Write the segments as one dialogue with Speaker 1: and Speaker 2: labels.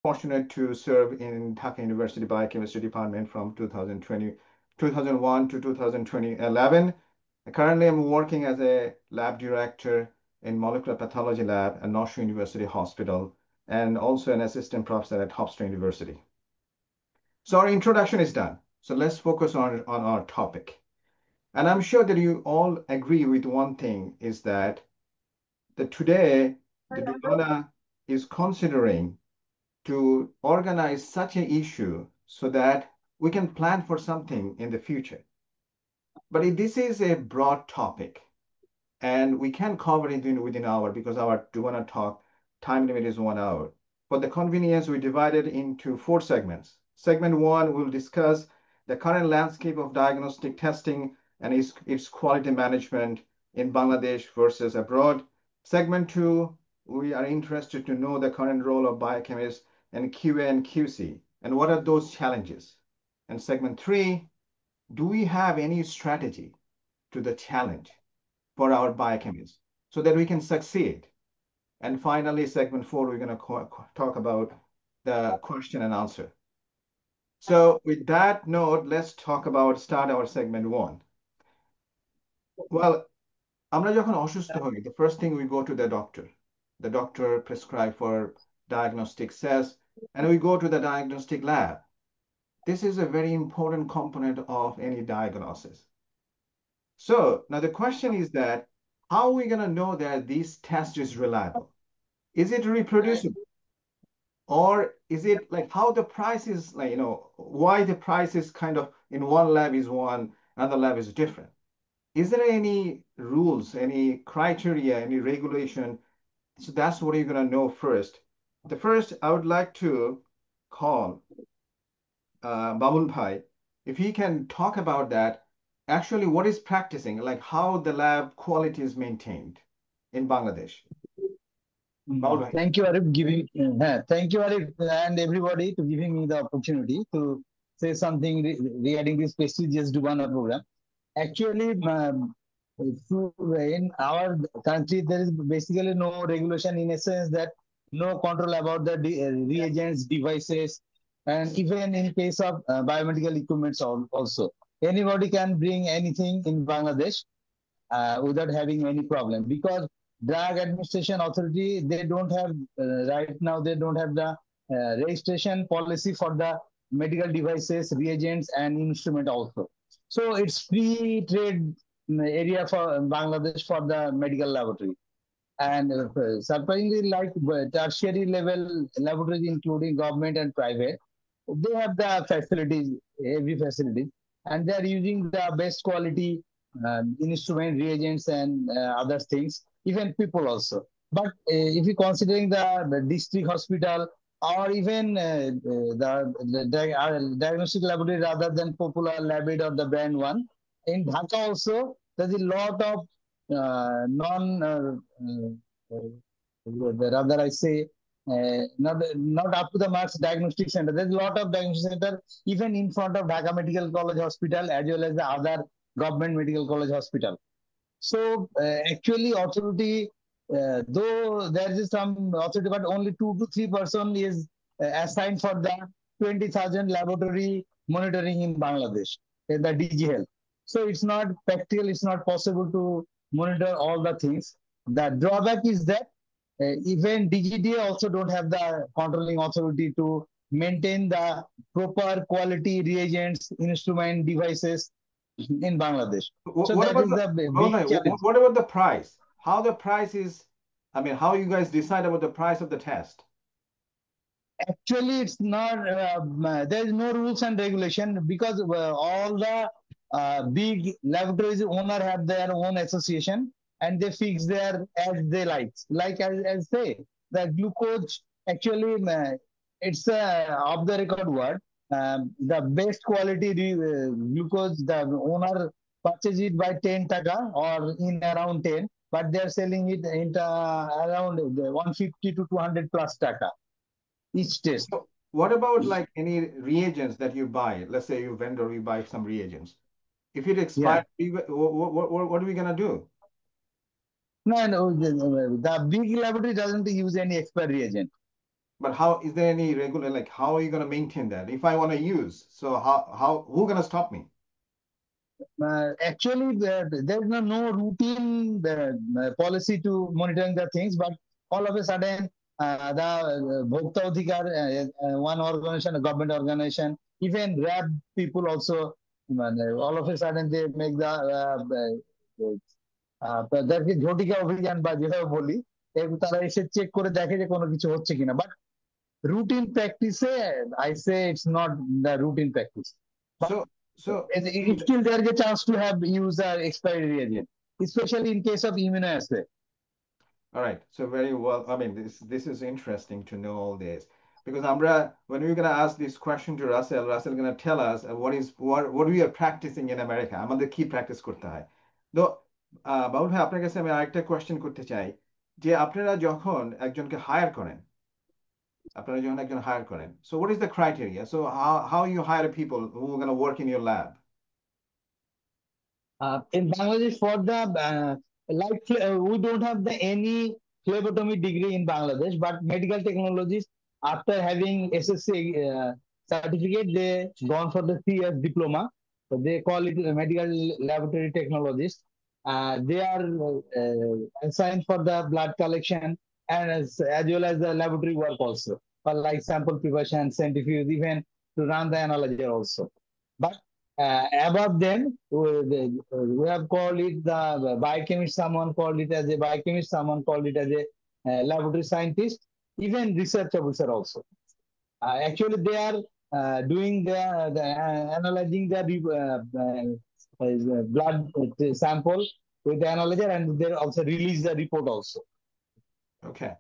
Speaker 1: fortunate to serve in Dhaka University Biochemistry Department from 2001 to 2011. Currently, I'm working as a lab director in molecular pathology lab at North Shore University Hospital and also an assistant professor at Hofstra University. So our introduction is done. So let's focus on our topic. And I'm sure that you all agree with one thing is that today the Dubana is considering to organize such an issue so that we can plan for something in the future. But this is a broad topic, and we can cover it within an hour because our Dubana talk time limit is 1 hour. For the convenience, we divided into 4 segments. Segment 1 will discuss the current landscape of diagnostic testing and its quality management in Bangladesh versus abroad. Segment 2, we are interested to know the current role of biochemists and QA and QC, and what are those challenges? And segment 3, do we have any strategy to the challenge for our biochemists so that we can succeed? And finally, segment 4, we're going to talk about the question and answer. So with that note, let's start our segment 1. Well, আমরা যখন অসুস্থ হই, the first thing we go to the doctor. The doctor prescribe for diagnostic tests, and we go to the diagnostic lab. This is a very important component of any diagnosis. So now the question is that how are we going to know that this test is reliable? Is it reproducible? Or is it like how the price is like, why the price is kind of in one lab is one, another lab is different? Is there any rules, any criteria, any regulation? So that's what you're going to know first. The first, I would like to call Babul Bhai, if he can talk about that, actually what is practicing, like how the lab quality is maintained in Bangladesh. Babul Bhai.
Speaker 2: Thank you, Arif, thank you, Arif, and everybody to giving me the opportunity to say something regarding this prestigious Dubana program. Actually, in our country, there is basically no regulation in a sense that no control about the reagents, devices, and even in case of biomedical equipments also. Anybody can bring anything in Bangladesh without having any problem because drug administration authority, they don't have right now, they don't have the registration policy for the medical devices, reagents, and instrument also. So it's free trade area for Bangladesh for the medical laboratory. And surprisingly, like tertiary level laboratories, including government and private, they have the facilities, every facility, and they are using the best quality instrument, reagents, and other things, even people also. But if you considering the district hospital or even the diagnostic laboratory rather than popular Labid or the brand one, in Dhaka also, there's a lot of rather I say, not up to the marks diagnostic center. There's a lot of diagnostic center even in front of Dhaka Medical College Hospital as well as the other government medical college hospital. So actually authority, though there is some authority, but only 2 to 3% is assigned for the 20,000 laboratory monitoring in Bangladesh, in the DG Health. So it's not practical, it's not possible to monitor all the things. The drawback is that even DGDA also don't have the controlling authority to maintain the proper quality reagents, instrument, devices in Bangladesh. So
Speaker 1: What
Speaker 2: that
Speaker 1: about
Speaker 2: is the big challenge.
Speaker 1: what about the price? How the price is, I mean, how you guys decide about the price of the test?
Speaker 2: Actually, it's not, there is no rules and regulation because all the big laboratories owner have their own association and they fix their as they like. Like as say, the glucose, actually, it's a off the record word. The best quality glucose, the owner purchase it by 10 taka or in around 10, but they're selling it in around 150 to 200 plus taka each test.
Speaker 1: So what about like any reagents that you buy? Let's say you vendor, you buy some reagents. If it expires,
Speaker 2: Yeah.
Speaker 1: what are we gonna do?
Speaker 2: No, the big laboratory doesn't use any expert reagent.
Speaker 1: But how is there any regular, like, how are you going to maintain that if I want to use? So who going to stop me?
Speaker 2: Actually, there's no routine policy to monitoring the things, but all of a sudden, the Bhokta Adhikar, one organization, a government organization, even RAB people also, all of a sudden they make the তাদেরকে ঝটিকা অভিযান বা যেভাবে বলি তারা এসে check করে দেখে যে কোনো কিছু হচ্ছে কিনা বাট রুটিন প্র্যাকটিসে I say it's not the routine practice
Speaker 1: So, so in
Speaker 2: still there is a chance to have use expiry reagent, especially in case of immunoassay.
Speaker 1: all right, so very well. I mean, this is interesting to know all this because when we're gonna ask this question to Russell gonna tell us what we are practicing in America. আমাদের কি practice করতে হয়। তো বাবুল ভাই আপনার কাছে আমি আরেকটা কোয়েশ্চেন করতে চাই যে আপনারা যখন একজনকে হায়ার করেন so what is the criteria? So how you hire people who are gonna work in your lab?
Speaker 2: In Bangladesh, for the we don't have any phlebotomy degree in Bangladesh, but medical technologists, after having SSC certificate, they gone for the 3 years diploma. So they call it a medical laboratory technologist. They are assigned for the blood collection and as well as the laboratory work also, for like sample preparation, centrifuge, even to run the analyzer also. But above them, we have called it the biochemist, someone called it as a biochemist, someone called it as a laboratory scientist, even research officer also. Actually, they are doing the analyzing the blood sample with the analyzer, and they also release the report also.
Speaker 1: Okay.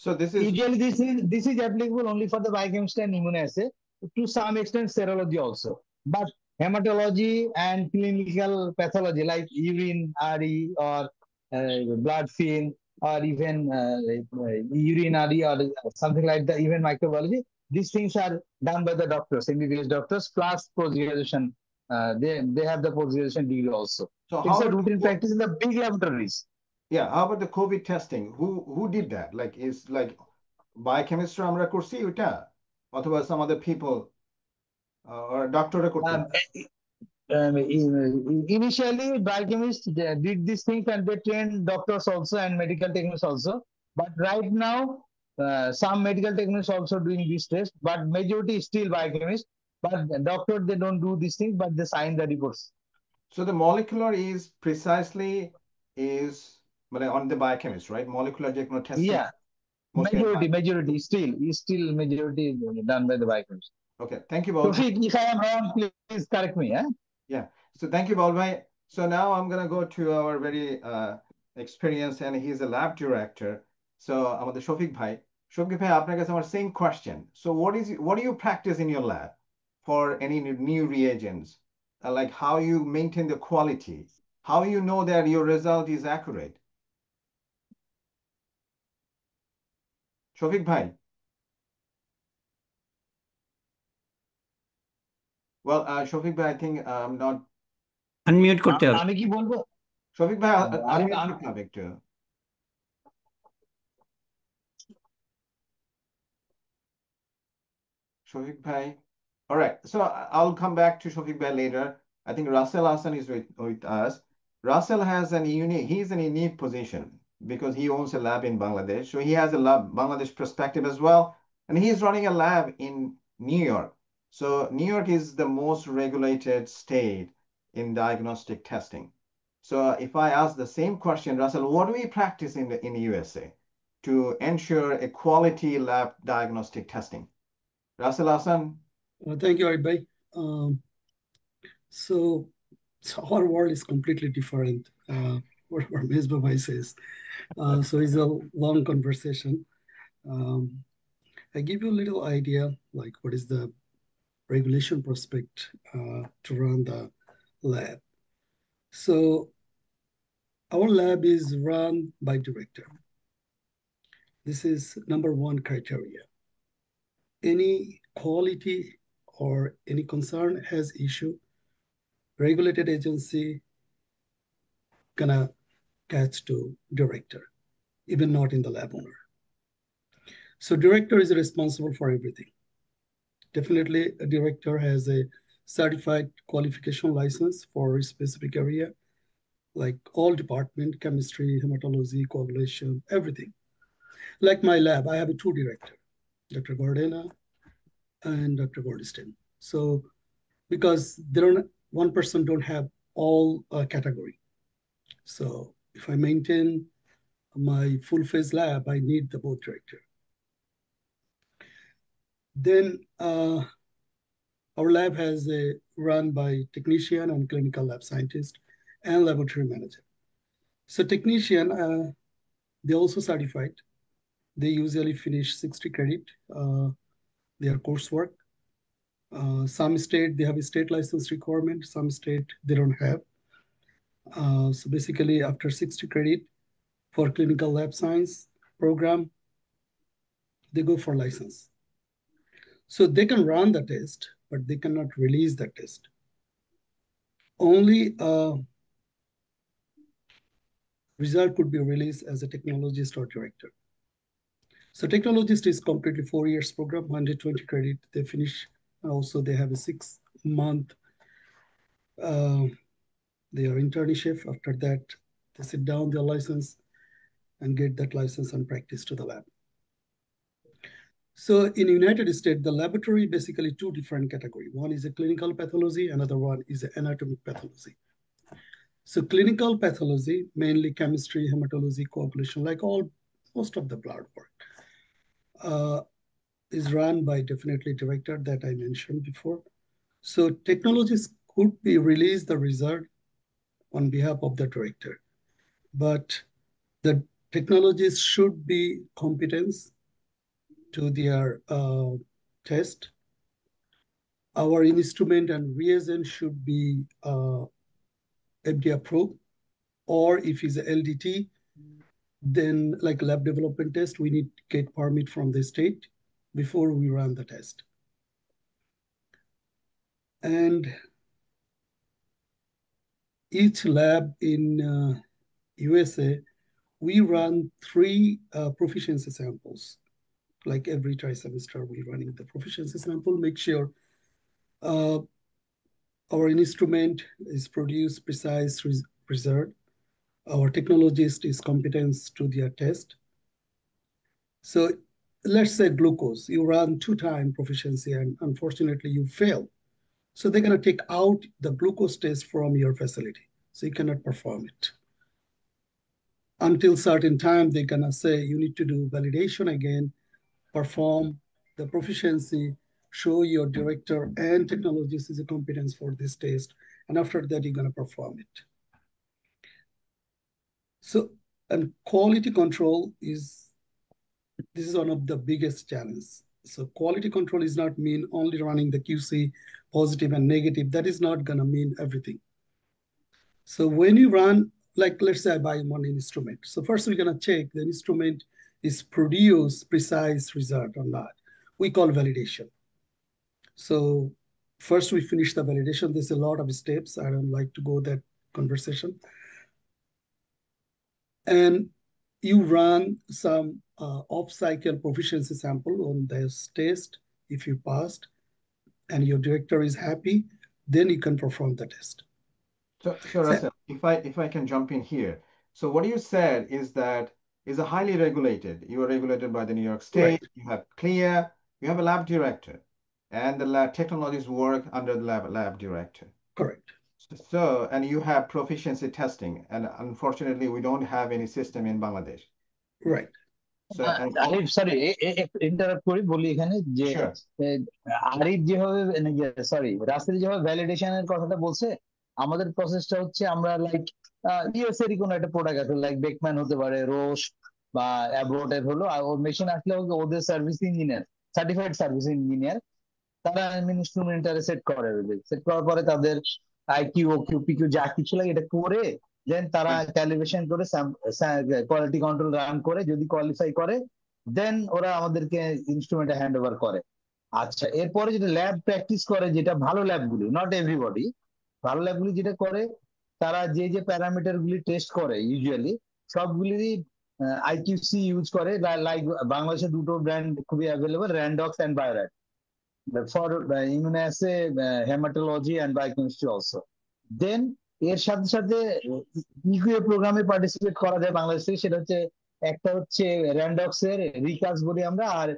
Speaker 1: So this is
Speaker 2: usually this is applicable only for the biochemistry and immunoassay, to some extent serology also. But hematology and clinical pathology like urine, RE, or blood film, or even urine RE, or something like that, even microbiology, these things are done by the doctors, MBBS doctors, plus post-graduation. They have the post-graduation degree also.
Speaker 1: so
Speaker 2: It's
Speaker 1: how
Speaker 2: a
Speaker 1: about
Speaker 2: routine practice in the big laboratories.
Speaker 1: yeah, how about the COVID testing? Who did that? Like is like biochemistry আমরা করছি ওটা অথবা some other people or doctor করতে
Speaker 2: Um, Initially, biochemists did these things and they trained doctors also and medical technicians also. But right now, some medical technicians also doing this test, but majority is still biochemists. But the doctor, they don't do these things, but they sign the reports.
Speaker 1: So the molecular is precisely is মানে on the biochemist, right? Molecular যে কোনো testing
Speaker 2: Yeah,
Speaker 1: mostly
Speaker 2: majority still majority done by the biochemists.
Speaker 1: okay, thank you,
Speaker 2: So
Speaker 1: Baul.
Speaker 2: if I am wrong, please correct me.
Speaker 1: Yeah, so thank you, Baul bhai. So now I'm gonna go to our very experienced and he's a lab director. So আমাদের শফিক ভাই আপনার কাছে আমার same question. So what do you practice in your lab for any new reagents? Like how you maintain the quality, how you know that your result is accurate? Shafiq ভাই, well, Shafiq ভাই, I think I'm not
Speaker 3: unmute করতে হবে।
Speaker 2: আমি কি বলবো?
Speaker 1: শফিক ভাই
Speaker 2: আমি
Speaker 1: unmute করতে হবে একটু। Shofik Bhai. All right, so I'll come back to Shofik Bhai later. I think Russell Hassan is with us. Russell has he's in a unique position because he owns a lab in Bangladesh. So he has a lab, Bangladesh perspective as well. And he's running a lab in New York. So New York is the most regulated state in diagnostic testing. So if I ask the same question, Russell, what do we practice in the USA to ensure a quality lab diagnostic testing? Russell Hassan.
Speaker 4: Thank you, Arif bhai. So our world is completely different. What Mesbah bhai says. So it's a long conversation. I give you a little idea, like what is the regulation prospect to run the lab. So our lab is run by director. This is number one criteria. Any quality or any concern has issue, regulated agency gonna catch to director, even not in the lab owner. So director is responsible for everything. Definitely, a director has a certified qualification license for a specific area, like all department, chemistry, hematology, coagulation, everything. Like my lab, I have a two director, Dr. Gordena and Dr. Goldstein. So because one person don't have all category. So if I maintain my full phase lab, I need the both director. Then our lab has a run by technician and clinical lab scientist and laboratory manager. So technician, they also certified. They usually finish 60 credit, their coursework. Some state, they have a state license requirement. Some state, they don't have. So basically after 60 credit for clinical lab science program, they go for license. So they can run the test, but they cannot release the test. Only result could be released as a technologist or director. So technologist is completely 4 years program, 120 credit. They finish. Also, they have a 6-month their internship. After that, they sit down their license and get that license and practice to the lab. So in United States, the laboratory basically two different categories. One is a clinical pathology, another one is anatomic pathology. So clinical pathology, mainly chemistry, hematology, coagulation, like most of the blood work, is run by definitely director that I mentioned before. So technologies could be release the result on behalf of the director, but the technologies should be competence to their test. Our instrument and reagent should be FDA approved, or if it's a LDT, then like lab development test, we need to get permit from the state before we run the test. And each lab in USA, we run 3 proficiency samples. Like every trimester, we're running the proficiency sample, make sure our instrument is produced precise result. Our technologist is competent to their test. So let's say glucose, you run 2 times proficiency and unfortunately you fail. So they're gonna take out the glucose test from your facility. So you cannot perform it. Until certain time, they're gonna say you need to do validation again, perform the proficiency, show your director and technologist is a competence for this test. And after that, you're gonna perform it. So, and quality control this is one of the biggest challenges. So quality control is not mean only running the QC positive and negative. That is not gonna mean everything. So when you run, like let's say I buy one instrument. So first we're gonna check the instrument is produce precise result or not. We call validation. So first we finish the validation. There's a lot of steps. I don't like to go that conversation. And you run some off-cycle proficiency sample on this test. If you passed and your director is happy, then you can perform the test.
Speaker 1: So Russell, if I can jump in here. So what you said is that is a highly regulated. You are regulated by the New York State.
Speaker 4: Right.
Speaker 1: You have CLIA. You have a lab director, and the lab technologies work under the lab director.
Speaker 4: Correct.
Speaker 1: So, and you have proficiency testing, and unfortunately, we don't have any system in Bangladesh.
Speaker 4: Right.
Speaker 1: So,
Speaker 2: Arif sorry interrupt করি বলি এখানে যে আরিফ যেভাবে sorry Rasel যেভাবে ভ্যালিডেশনের কথাটা বলছে, আমাদের প্রসেসটা হচ্ছে আমরা লাইক ইউএস এরই কোনো একটা প্রোডাক্ট আছে লাইক বেকম্যান হতে পারে, রোশ বা অ্যাব্রোটের হলো, আর ওর মেশিন আসলে ওদের service engineer, certified service engineer, তারা ইনস্ট্রুমেন্টারে সেট করে, সেট করার পরে তাদের আইকিউ ওকিউ পিকিউ যা কিছু লাগে এটা করে দেন তারা ক্যালিব্রেশন করে কোয়ালিটি কন্ট্রোল রান করে, যদি কোয়ালিফাই করে দেন ওরা আমাদেরকে ইনস্ট্রুমেন্টে হ্যান্ড ওভার করে। আচ্ছা, এরপরে যেটা ল্যাব প্র্যাকটিস করে, যেটা ভালো ল্যাবগুলি, নট এভরিবডি, ভালো ল্যাবগুলি যেটা করে তারা যে প্যারামিটার গুলি টেস্ট করে ইউজুয়ালি সবগুলিরই আইকিউসি ইউজ করে, লাইক বাংলাদেশে দুটো ব্র্যান্ড খুবই available, Randox and Bio-Rad, for immunoassay, haematology and biochemistry also. Then এর সাথে সাথে ইকিউ প্রোগ্রামে পার্টিসিপেট করা যায় বাংলাদেশ থেকে, সেটা হচ্ছে একটা হচ্ছে র্যান্ডক্স এর রিকাস বলি আমরা, আর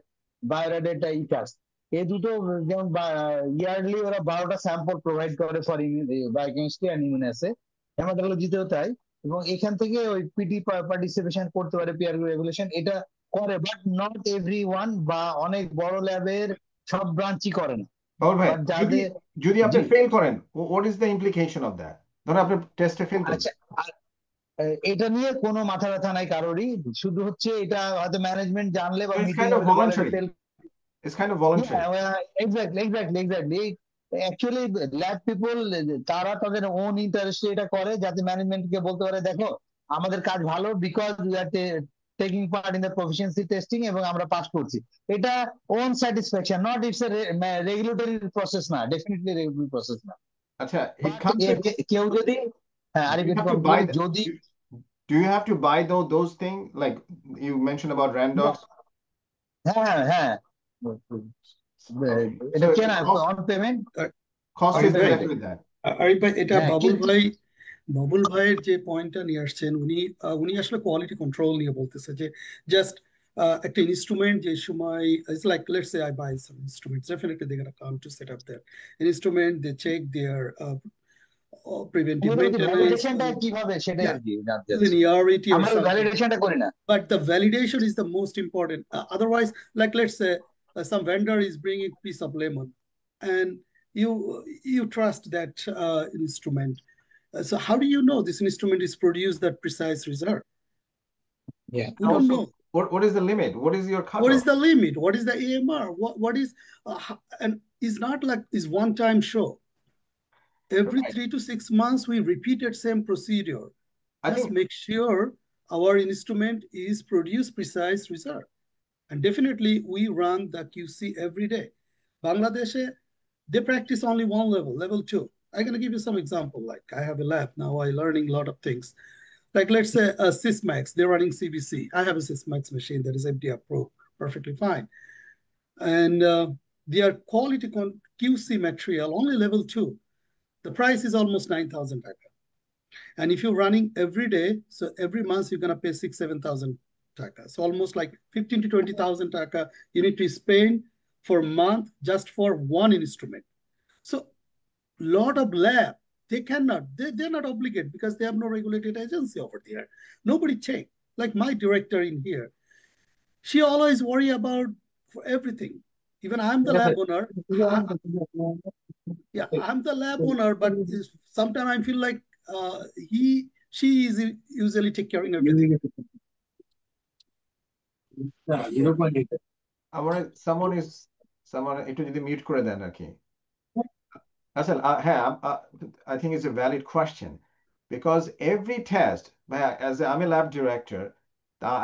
Speaker 2: বায়োরাটের ইকাস। এই দুটো যেমন ইয়ারলি ওরা 12টা স্যাম্পল প্রোভাইড করে ফর বায়োকেমিস্ট্রি অ্যান্ড ইমিউনোঅ্যাসে, হেমাটোলজিতেও তাই। এবং এখান থেকে ওই পিটি পার্টিসিপেশন করতে পারে, পিয়ার রেগুলেশন এটা করে, বাট নট এভরি ওয়ান, বা অনেক বড় ল্যাবের সব ব্রাঞ্চই করে না।
Speaker 1: পাউল ভাই,
Speaker 2: বাট যাদের
Speaker 1: যদি আপনি
Speaker 2: জি
Speaker 1: ফেল করেন, what is the implication of that? ধরুন আপনি টেস্টে ফেল করেন।
Speaker 2: আচ্ছা, এটা নিয়ে কোনো মাথা ব্যথা নাই কারোরই, শুধু হচ্ছে এটা হয়তো ম্যানেজমেন্ট জানলে বা
Speaker 1: It's
Speaker 2: মিটিং
Speaker 1: kind of
Speaker 2: হলে বলে
Speaker 1: voluntary.
Speaker 2: Fail.
Speaker 1: It's kind of voluntary.
Speaker 2: Exactly. Actually lab people তারা তাদের ওন ইন্টারেস্টে এটা করে, যাতে ম্যানেজমেন্টকে বলতে পারে দেখো আমাদের কাজ ভালো, because we are taking part in the proficiency testing, এবং আমরা পাস করছি। এটা own satisfaction, not it's a regulatory process না, ডেফিনেটলি রেগুলেটরি প্রসেস না।
Speaker 1: আচ্ছা, it
Speaker 2: বাট
Speaker 1: comes with,
Speaker 2: কেউ যদি, হ্যাঁ
Speaker 1: do
Speaker 2: আরেক
Speaker 1: you have to
Speaker 2: একটু
Speaker 1: buy
Speaker 2: বলি,
Speaker 1: the,
Speaker 2: যদি
Speaker 1: do you have to buy those things like you mentioned about Randox?
Speaker 2: হ্যাঁ হ্যাঁ,
Speaker 1: Okay.
Speaker 2: এটা
Speaker 1: So
Speaker 2: কেনা
Speaker 1: cost,
Speaker 2: on payment,
Speaker 1: cost
Speaker 2: on
Speaker 1: is
Speaker 2: payment.
Speaker 1: related with that.
Speaker 4: Arif ভাই, এটা
Speaker 2: হ্যাঁ কিন্তু
Speaker 4: বাবুল ভাইয়ের যে পয়েন্টটা নিয়ে আসছেন, উনি আসলে কোয়ালিটি কন্ট্রোল নিয়ে বলতেছে, যে জাস্ট একটা ইনস্ট্রুমেন্ট যে সময়, it's like let's say I buy some instruments, definitely they're gonna come to set up their instrument, they check their preventive maintenance,
Speaker 2: ভ্যালিডেশনটা কিভাবে সেটাই
Speaker 4: yeah,
Speaker 2: আর কি জানতে চাচ্ছি।
Speaker 4: linearity or
Speaker 2: আমরা
Speaker 4: something.
Speaker 2: ভ্যালিডেশনটা করি না।
Speaker 4: But the validation is the most important. Otherwise, like let's say some vendor is bringing a piece of lemon, and you trust that instrument. So how do you know this instrument is produced that precise result?
Speaker 2: Yeah.
Speaker 4: We don't
Speaker 1: Also,
Speaker 4: know.
Speaker 1: what is the limit? What is your
Speaker 4: What is
Speaker 1: cutoff?
Speaker 4: the limit? What is the AMR? What is and it's not like this one-time show. Every
Speaker 1: Right.
Speaker 4: 3 to 6 months, we repeated same procedure.
Speaker 1: I
Speaker 4: Just
Speaker 1: think
Speaker 4: make sure our instrument is produce precise result. And definitely we run the QC every day. Bangladesh, they practice only one level, level 2. I'm going to give you some example. Like I have a lab now, I'm learning a lot of things. Like let's say a Sysmax, they're running CBC. I have a Sysmax machine that is FDA approved, perfectly fine. And their quality QC material, only level 2. The price is almost 9,000 taka. And if you're running every day, so every month you're gonna pay 6,000-7,000 taka. So almost like 15 to 20,000 taka you need to spend for a month just for one instrument. So lot of lab, they're not obligated because they have no regulated agency over there. Nobody check. Like my director in here, she always worry about for everything. Even I'm the lab owner. I'm the lab owner, but sometimes I feel like she is usually take care of everything.
Speaker 1: someone একটু যদি mute করে দেন আর কি। আসলে হ্যাঁ, I think it's a valid question because every test, as I'm a lab director,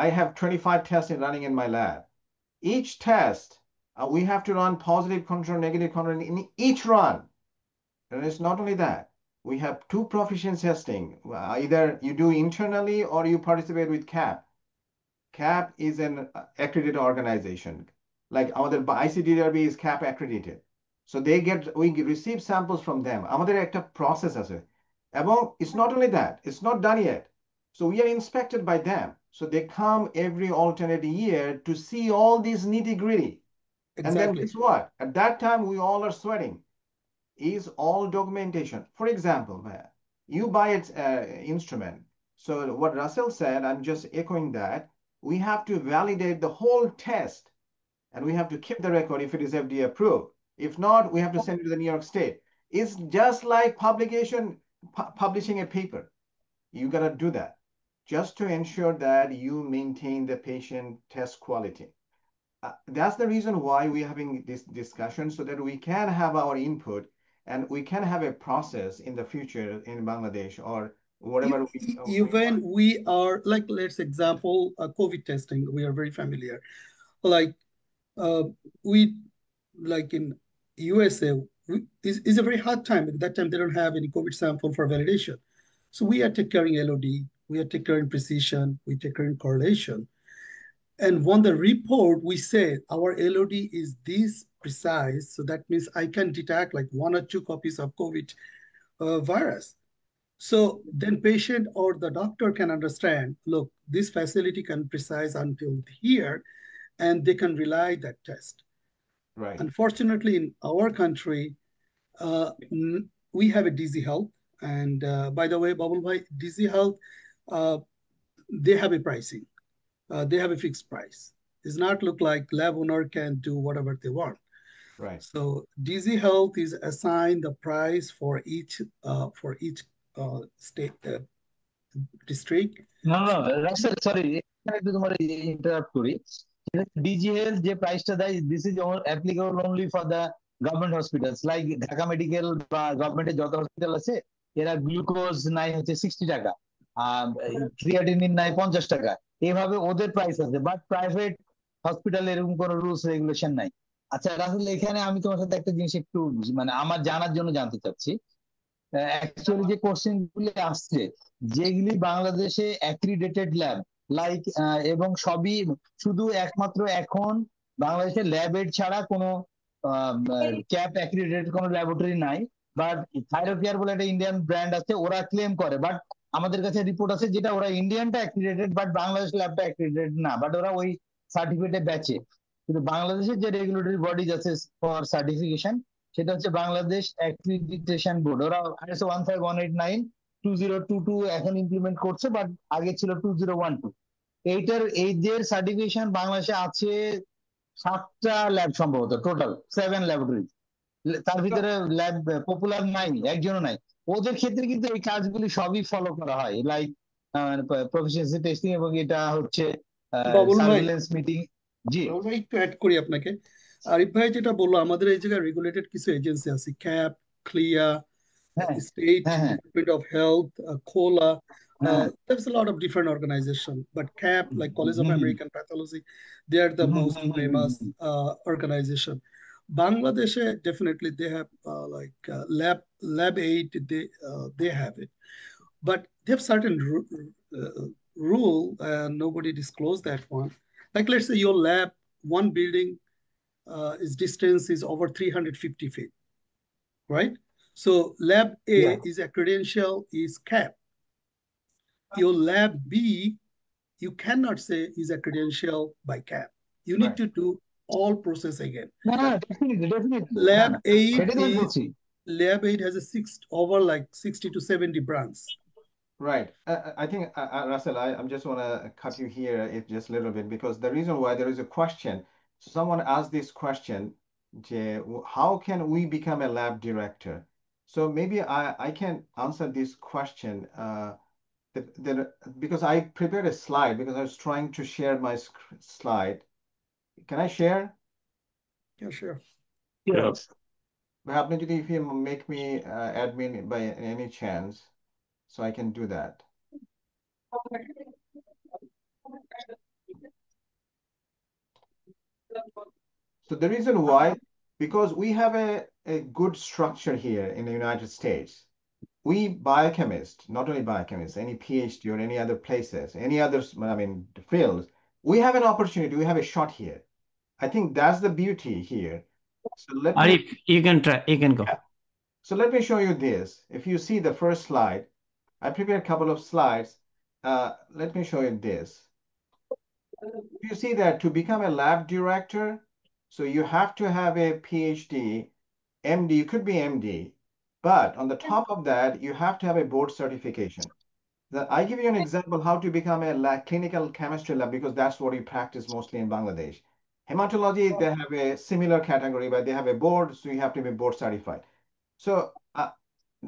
Speaker 1: I have 25 tests running in my lab. Each test, we have to run positive control, negative control in each run. And it's not only that. We have 2 proficiency testing. Either you do internally or you participate with CAP. CAP is an accredited organization. Like our ICDRB is CAP accredited. So we receive samples from them. আমাদের একটা process আছে। এবং it's not only that, it's not done yet. So we are inspected by them. So they come every alternate year to see all these nitty-gritty. And then guess what? At that time, we all are sweating. Is all documentation. For example, you buy an instrument. So what Russell said, I'm just echoing that. We have to validate the whole test, and we have to keep the record if it is FDA approved. If not, we have to send it to the New York State. It's just like publishing a paper. You gotta do that just to ensure that you maintain the patient test quality. That's the reason why we're having this discussion, so that we can have our input and we can have a process in the future in Bangladesh or whatever.
Speaker 4: Even we are like, let's example, COVID testing, we are very familiar. Like we, like in USA, is a very hard time. At that time, they don't have any COVID sample for validation. So we are taking LOD, we take care in precision, we take care in correlation. And when the report, we say our LOD is this precise, so that means I can detect like 1 or 2 copies of COVID virus. So then patient or the doctor can understand, look, this facility can precise until here, and they can rely that test.
Speaker 1: Right.
Speaker 4: Unfortunately, in our country, we have a DZ Health. And by the way, Babul Bhai, DZ Health, they have a pricing. They have a fixed price. It's not look like lab owner can do whatever they want.
Speaker 1: Right.
Speaker 4: So DZ Health is assigned the price for each state district.
Speaker 2: No, Russell, sorry, এখানে একটু তোমার interrupt করি। DG health যে প্রাইসটা দেয়, this is applicable only for the government hospitals, like Dhaka medical বা গভর্নমেন্টের যত হসপিটাল আছে, এরা গ্লুকোজ নাই হচ্ছে 60 টাকা, ক্রিয়াটিনিন নাই 50 টাকা, এভাবে ওদের প্রাইস আছে। বাট প্রাইভেট হসপিটাল এরকম কোনো রুলস রেগুলেশন নাই। আচ্ছা রাহুল, এখানে আমি তোমার সাথে একটা জিনিস একটু মানে আমার জানার জন্য জানতে চাচ্ছি। অ্যাকচুয়ালি যে কোশ্চেন গুলি আসছে, যেগুলি বাংলাদেশে অ্যাক্রিডেটেড ল্যাব লাইক, এবং সবই শুধু একমাত্র এখন বাংলাদেশে ল্যাব এড ছাড়া কোনো ক্যাপ অ্যাক্রিডেটেড কোনো ল্যাবরেটরি নাই। বাট থাইরোকেয়ার বলে একটা ইন্ডিয়ান ব্র্যান্ড আছে, ওরা ক্লেম করে, বাট আমাদের কাছে রিপোর্ট আছে যেটা ওরা ইন্ডিয়ানটা অ্যাক্রিডেটেড, বাট বাংলাদেশ ল্যাবটা অ্যাক্রিডেটেড না, বাট ওরা ওই সার্টিফিকেটে বেচে। কিন্তু বাংলাদেশের যে রেগুলেটরি বডিজ আছে ফর সার্টিফিকেশন, সেটা হচ্ছে বাংলাদেশ অ্যাক্রিডিটেশন বোর্ড। ওরা ISO 15189 2022 এখন ইমপ্লিমেন্ট করছে, বাট আগে ছিল 2012। এইদের সার্টিফিকেশন বাংলাদেশে আছে 7টা ল্যাব, সম্ভবত টোটাল 7 ল্যাবরেটরি। তার ভিতরে ল্যাব পপুলার নাই, একজনও নাই। ওদের ক্ষেত্রে কিন্তু এই কাজগুলি সবই ফলো করা হয়, লাইক প্রফিসিয়েন্সি টেস্টিং, এবং এটা হচ্ছে
Speaker 4: বাবুল ভাই,
Speaker 2: সার্ভিলেন্স মিটিং। জি
Speaker 4: বাবুল ভাই একটু অ্যাড করি আপনাকে। আরিফ ভাই যেটা বললো, আমাদের এই জায়গায় রেগুলেটেড কিছু এজেন্সি আছে, ক্যাপ, ক্লিয়া,
Speaker 2: হ্যাঁ
Speaker 4: State
Speaker 2: হ্যাঁ হ্যাঁ
Speaker 4: Department of Health, COLA.
Speaker 2: হ্যাঁ
Speaker 4: There's a lot of different organizations, but CAP, like College of
Speaker 2: hmm
Speaker 4: American Pathology, they are the
Speaker 2: hmm
Speaker 4: most
Speaker 2: hmm hmm
Speaker 4: famous organization. Bangladesh, definitely they have lab aid, they have it, but they have certain rule, nobody disclosed that one. Like let's say your lab, one building is distance is over 350 feet, right? So lab A
Speaker 2: Yeah.
Speaker 4: is a credential is CAP. Your lab B, you cannot say is a credential by CAP. You need
Speaker 1: Right.
Speaker 4: to do all process again.
Speaker 2: না না definitely definitely না
Speaker 4: Lab
Speaker 2: না
Speaker 4: 8
Speaker 2: সেটাই তো আমি
Speaker 4: is
Speaker 2: বলছি।
Speaker 4: lab 8 has a over like 60 to 70 brands.
Speaker 1: Right. I think, Russell, I'm just want to cut you here just a little bit, because the reason why there is a question, someone asked this question, how can we become a lab director? So maybe I can answer this question because I prepared a slide because I was trying to share my slide. Can I share?
Speaker 4: Yeah, sure.
Speaker 3: Yes.
Speaker 1: If you make me admin by any chance, so I can do that. So the reason why, because we have a good structure here in the United States. We biochemists, not only biochemists, any PhD or any other places, any other, fields, we have an opportunity, we have a shot here. I think that's the beauty here. So
Speaker 3: Arif, you can try, you can go.
Speaker 1: So let me show you this. If you see the first slide, I prepared a couple of slides. Let me show you this. You see that to become a lab director, so you have to have a PhD, MD, you could be MD, but on the top of that, you have to have a board certification. I give you an example how to become a clinical chemistry lab, because that's what we practice mostly in Bangladesh. Hematology, they have a similar category, but they have a board, so you have to be board certified. So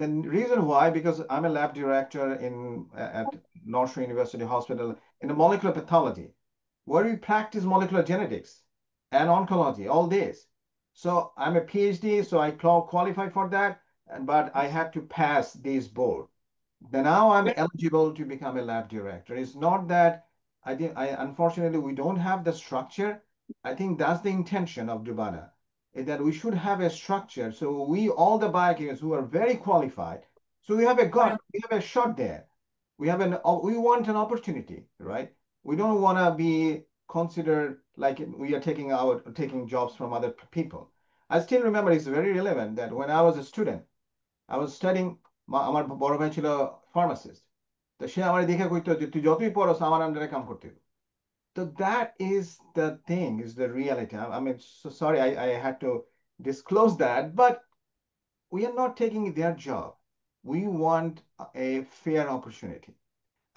Speaker 1: the reason why, because I'm a lab director at North Shore University Hospital in the molecular pathology, where we practice molecular genetics and oncology, all this. So I'm a PhD, so I qualify for that, but I had to pass this board. Then now I'm eligible to become a lab director. It's not that unfortunately, we don't have the structure. I think that's the intention of Dubana, is that we should have a structure. So all the biochemists who are very qualified, so we have a shot there. We want an opportunity, right? We don't want to be considered like we are taking jobs from other people. I still remember, it's very relevant, that when I was a student, I was studying, আমার বড় ভাই ছিল pharmacist, তো সে আমার দেখে কইতো যে তুই যতই পড়স আমার আন্ডারে কাম করতে হবে। So that is the thing, is the reality. I mean, so sorry, I had to disclose that, but we are not taking their job. We want a fair opportunity.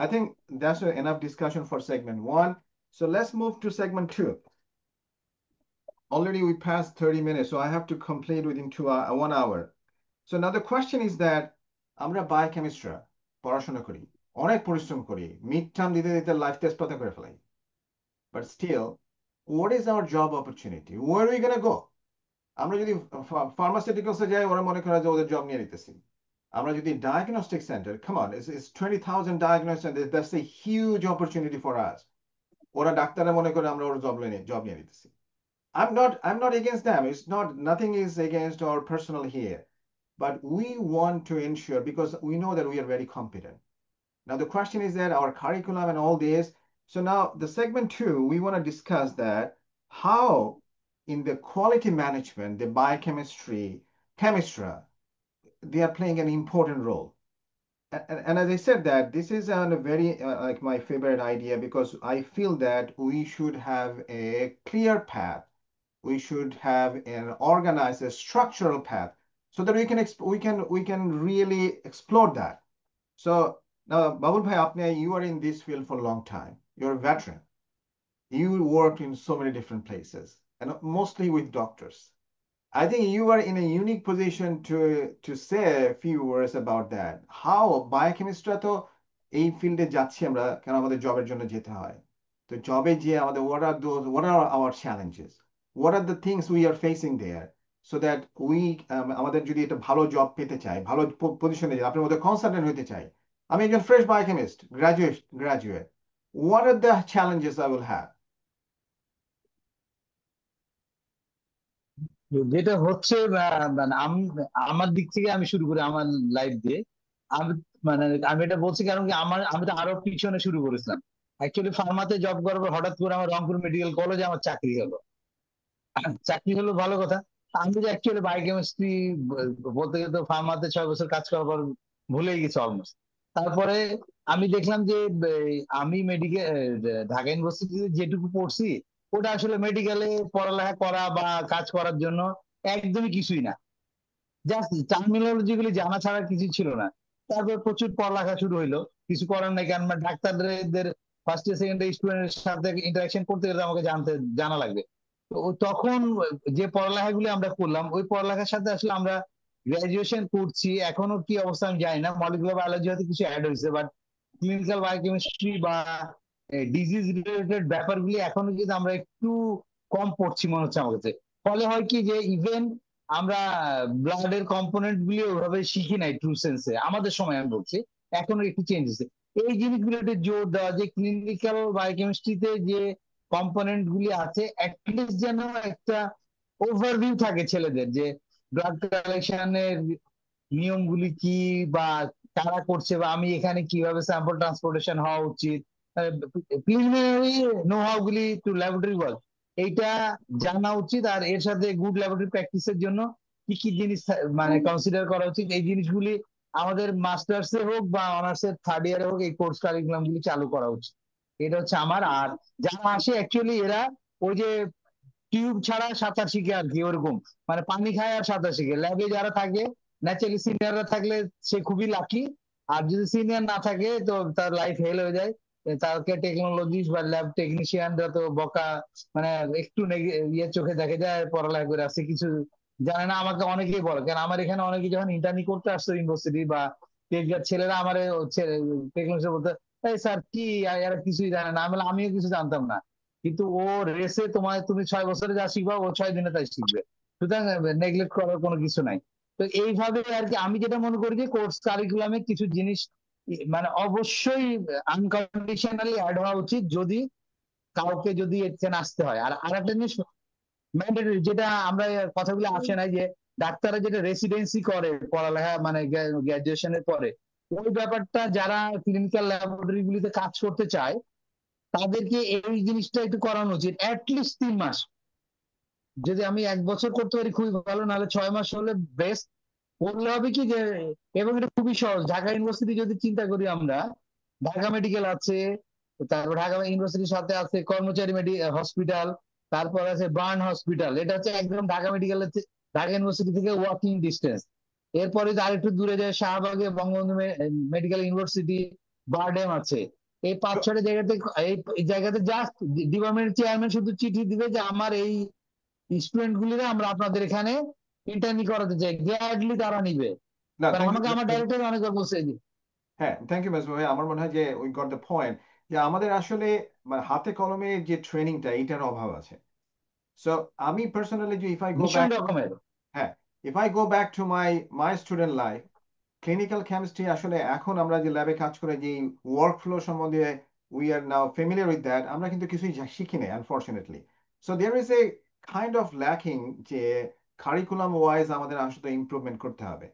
Speaker 1: I think that's enough discussion for segment one. So let's move to segment two. Already we passed 30 minutes, so I have to complete within 1 hour. So now the question is that আমরা বায়োকেমিস্ট্রা পড়াশোনা করি, অনেক পরিশ্রম করি, mid term দিতে দিতে life test পাতা করে ফেলাই, but still, what is our job opportunity? Where are we gonna go? আমরা যদি ফার্মাসিউটিক্যালসে যাই, ওরা মনে করে যে ওদের জব নিয়ে নিতেছি। আমরা যদি diagnostic centre, come on, it's 20,000 diagnostics centers, that's a huge opportunity for us. ওরা ডাক্তাররা মনে করে আমরা ওর জব নিয়ে নিতেছি। I'm not against them. It's not, nothing is against our personal here, but we want to ensure, because we know that we are very competent. Now the question is that our curriculum and all this. So now the segment two, we want to discuss that how in the quality management, the biochemistry, chemistry, they are playing an important role. And as I said, that this is a very like my favorite idea, because I feel that we should have a clear path. We should have an organized, a structural path, so that we can really explore that. So now, Babul Bhai, you are in this field for a long time. You're a veteran. You worked in so many different places, and mostly with doctors. I think you are in a unique position to say a few words about that. How biochemistry তো এই ফিল্ডে যাচ্ছি আমরা, কেন আমাদের জবের জন্য যেতে হয়। তো জবে যে আমাদের what are our challenges? What are the things we are facing there? So that we আমাদের যদি একটা ভালো জব পেতে চাই, ভালো পজিশনে যাই, আপনার মধ্যে কনসালটেন্ট হতে চাই, আমি একজন fresh biochemist, graduate, what are the challenges I will have?
Speaker 2: যেটা হচ্ছে মানে আমি আমার দিক থেকে আমি শুরু করি আমার লাইফ দিয়ে। আমি মানে আমি এটা বলছি কারণ কি আমি তো আরো পিছনে শুরু করেছিলাম। অ্যাকচুয়ালি ফার্মাতে জব করার পর হঠাৎ করে আমার রংপুর মেডিকেল কলেজে আমার চাকরি হলো। চাকরি হলো ভালো কথা। আমি যে অ্যাকচুয়ালি বায়োকেমিস্ট্রি বলতে গেলে তো ফার্মাতে 6 বছর কাজ করার পর ভুলেই গেছি অলমোস্ট। তারপরে আমি দেখলাম যে আমি মেডিকেল ঢাকা ইউনিভার্সিটিতে যেটুকু পড়ছি ওটা আসলে মেডিকেলে পড়ালেখা করা বা কাজ করার জন্য একদমই কিছুই না। জাস্ট টার্মিনোলজি গুলি জানা ছাড়া কিছু ছিল না। তারপর প্রচুর পড়ালেখা শুরু হইলো, কিছু করার নাই, কারণ ডাক্তারদের ফার্স্ট ইয়ার সেকেন্ড ইয়ার স্টুডেন্টের সাথে ইন্টারাকশন করতে গেলে আমাকে জানা লাগবে। তো তখন যে পড়ালেখাগুলি আমরা করলাম ওই পড়ালেখার সাথে আসলে আমরা গ্রাজুয়েশন করছি, এখনো কি অবস্থা আমি জানি না, মলিকুলার বায়োলজি হয়তো কিছু অ্যাড হয়েছে, বাট ক্লিনিক্যাল বায়োকেমিস্ট্রি বা ডিজিজ রিলেটেড ব্যাপারগুলি এখনো কিন্তু আমরা একটু কম পড়ছি মনে হচ্ছে আমার কাছে। ফলে হয় কি যে ইভেন আমরা ব্লাডের কম্পোনেন্ট গুলি ওইভাবে শিখি নাই ট্রু সেন্সে আমাদের সময়, আমি বলছি এখনো একটু চেঞ্জ হয়েছে। এই জিনিসগুলোতে জোর দেওয়া যে ক্লিনিক্যাল বায়োকেমিস্ট্রিতে যে কম্পোনেন্ট গুলি আছে অ্যাটলিস্ট যেন একটা ওভারভিউ থাকে ছেলেদের, যে ব্লাড কালেকশনের নিয়মগুলি কি বা কারা করছে, বা আমি এখানে কিভাবে স্যাম্পল ট্রান্সপোর্টেশন হওয়া উচিত, প্রিলিমিনারি নো হাউ গুলি টু ল্যাবরেটরি ওয়ার্ক, এইটা জানা উচিত। আর এর সাথে গুড ল্যাবরেটরি প্র্যাকটিসের জন্য কি কি জিনিস মানে কনসিডার করা উচিত, এই জিনিসগুলি আমাদের মাস্টার্স এ হোক বা অনার্স এর থার্ড ইয়ারে হোক এই কোর্স কারিকুলাম গুলি চালু করা উচিত। এটা হচ্ছে আমার। আর যারা আসে অ্যাকচুয়ালি এরা ওই যে টিউব ছাড়া সাঁতার শিখে আর কি, ওরকম মানে পানি খায় আর সাঁতার শিখে। ল্যাবে যারা থাকে ন্যাচারালি সিনিয়ররা থাকলে সে খুবই লাকি, আর যদি সিনিয়র না থাকে তো তার লাইফ হেল হয়ে যায়। তাকে টেকনোলজিস্ট বা ল্যাব টেকনিশিয়ানরা তো বকা, মানে একটু ইয়ে চোখে দেখে যায়, পড়ালেখা করে আসছে কিছু জানে না। আমাকে অনেকেই বলে, কারণ আমার এখানে অনেকে যখন ইন্টার্নি করতে আসতো ইউনিভার্সিটি বা টেকজার ছেলেরা আমার টেকনোলজি বলতে, এই স্যার কি এরা কিছুই জানে না। আমিও কিছু জানতাম না, কিন্তু ও রেসে তুমি 6 বছরে যা শিখবা ও 6 দিনে তাই শিখবে। সুতরাং নেগলেক্ট করার কোনো কিছু নাই। তো এইভাবে আর কি আমি যেটা মনে করি যে কোর্স কারিকুলামে কিছু জিনিস মানে অবশ্যই আনকন্ডিশনালি অ্যাড হওয়া উচিত, যদি কাউকে যদি এখানে আসতে হয়। আর আরেকটা জিনিস ম্যান্ডেটরি, যেটা আমরা কথাগুলো আসে নাই, যে ডাক্তাররা যেটা রেসিডেন্সি করে পড়ালেখা মানে গ্রাজুয়েশনের পরে, ওই ব্যাপারটা যারা ক্লিনিক্যাল ল্যাবরেটরি গুলিতে কাজ করতে চায় তাদেরকে এই জিনিসটা একটু করানো উচিত, অ্যাটলিস্ট 3 মাস। যদি আমি 1 বছর করতে পারি খুবই ভালো, নাহলে 6 মাস হলে বেস্ট। বললে হবে কি যে, এবং এটা খুবই সহজ। ঢাকা ইউনিভার্সিটি যদি চিন্তা করি আমরা, ঢাকা মেডিকেল আছে, তারপর ঢাকা ইউনিভার্সিটির সাথে আছে কর্মচারী হসপিটাল, তারপর আছে বার্ন হসপিটাল। এটা হচ্ছে একদম ঢাকা মেডিকেলের ঢাকা ইউনিভার্সিটি থেকে ওয়াকিং ডিস্টেন্স। এরপরে আরেকটু দূরে যায় শাহবাগে বঙ্গবন্ধু মেডিকেল ইউনিভার্সিটি, বারডেম আছে। এই 5-6টা জায়গাতে, এই জায়গাতে জাস্ট ডিপার্টমেন্টের চেয়ারম্যান শুধু চিঠি দিবে যে আমার এই স্টুডেন্ট গুলিরা আমরা আপনাদের এখানে ইন্টার্নি করাতে চাই, গ্ল্যাডলি তারা নিবে।
Speaker 1: না,
Speaker 2: কারণ
Speaker 1: থ্যাংক
Speaker 2: আমাকে আমার
Speaker 1: ইউ।
Speaker 2: ডাইরেক্টর অনেকবার বলছে যে,
Speaker 1: হ্যাঁ, থ্যাংক ইউ মেজবা ভাই। আমার মনে হয় যে উই গট দ্য পয়েন্ট, যে আমাদের আসলে মানে হাতে কলমে যে ট্রেনিংটা এটার অভাব আছে। সো আমি পার্সোনালি যে ইফ আই গো
Speaker 2: ভীষণ
Speaker 1: ব্যাক,
Speaker 2: রকমের।
Speaker 1: হ্যাঁ, if I go back to my student life, clinical chemistry আসলে এখন আমরা যে ল্যাবে কাজ করে যে ওয়ার্ক ফ্লো সম্বন্ধে we are now familiar with that, আমরা কিন্তু কিছুই শিখি নাই unfortunately. So there is a kind of lacking, যে কারিকুলাম ওয়াইজ আমাদের আসলে ইমপ্রুভমেন্ট করতে হবে।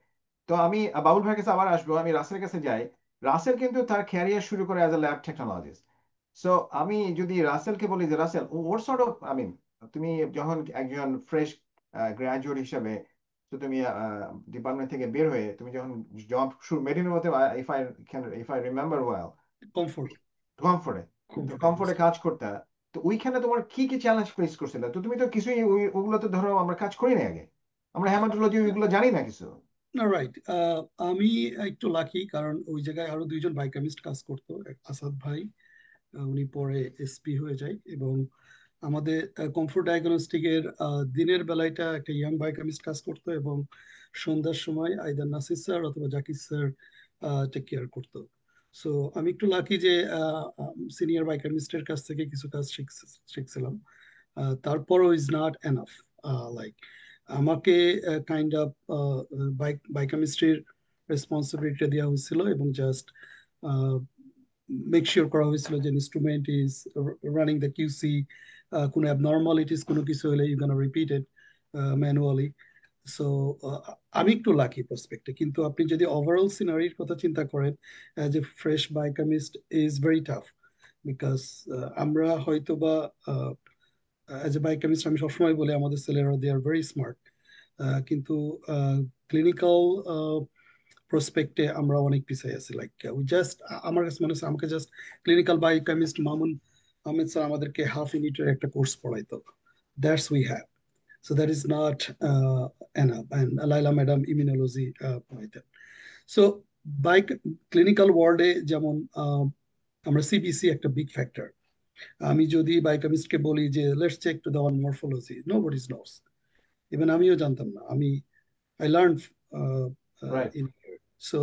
Speaker 1: তো আমি বাবুল ভাইয়ের কাছে আবার আসবো, আমি রাসেলের কাছে যাই। রাসেল কিন্তু তার ক্যারিয়ার শুরু করে as a lab technologist. So আমি যদি রাসেলকে বলি যে রাসেল, ওর সর্ট অফ আই মিন, তুমি যখন একজন ফ্রেশ গ্রাজুয়েট হিসেবে, তো তুমি ডিপার্টমেন্ট থেকে বের হয়ে তুমি যখন জব শুরু মেডিনের মধ্যে, if I remember well,
Speaker 4: comfort
Speaker 1: কমফোর্টে, তো
Speaker 4: কমফোর্ট
Speaker 1: কমফোর্টে কাজ করতে, তো ওইখানে তোমার কি কি চ্যালেঞ্জ ফেস করছিলে? তো তুমি তো কিছুই ওগুলো তো ধরো আমরা কাজ করি না আগে, আমরা হেমাটোলজি ওইগুলো জানি না কিছু।
Speaker 4: না, রাইট। আমি একটু লাকি, কারণ ওই জায়গায় আরো দুইজন বায়োকেমিস্ট কাজ করতো। আসাদ ভাই, উনি পরে এসপি হয়ে যায়, এবং আমাদের কমফোর্ট ডায়াগনস্টিকের দিনের বেলায়টা একটা ইয়াং বায়োকেমিস্ট কাজ করতো, এবং সন্ধ্যার সময় আইদার নাসির স্যার অথবা জাকির স্যার টেক কেয়ার করতো। সো আমি একটু লাকি যে সিনিয়র বায়োকেমিস্টের কাছ থেকে কিছু কাজ শিখছিলাম। তারপরও ইজ নট এনাফ। লাইক আমাকে কাইন্ড অফ বায়োকেমিস্ট্রির রেসপন্সিবিলিটি দেওয়া হয়েছিল, এবং জাস্ট মেক শিওর করা হয়েছিল যে instrument is running the QC, কোনো অ্যাবনর্মালিটিস কোনো কিছু হলে you gonna repeat it manually. So আমি একটু লাকি প্রসপেক্টে, কিন্তু আপনি যদি ওভারঅল সিনারির কথা চিন্তা করেন, যে fresh biochemist is very tough, because আমরা হয়তো বা অ্যাজ এ বায়োকেমিস্ট আমি সবসময় বলি আমাদের ছেলেরা দে আর ভেরি স্মার্ট, কিন্তু ক্লিনিক্যাল প্রসপেক্টে আমরা অনেক পিছিয়ে আছি। লাইক উই জাস্ট, আমার কাছে মনে হচ্ছে আমাকে just clinical biochemist Mamun Ahmed sir আমাদেরকে হাফ ইউনিটের একটা কোর্স পড়াইতো, that's we have. So that is not enough. And Laila madam immunology পড়াইতেন। সো বাই ক্লিনিক্যাল ওয়ার্ডে যেমন আমরা সিবিসি একটা বিগ ফ্যাক্টর। আমি যদি বায়োকেমিস্টকে বলি যে let's check to the one morphology, nobody knows. Even আমিও জানতাম না। I learned
Speaker 1: right.
Speaker 4: in here. So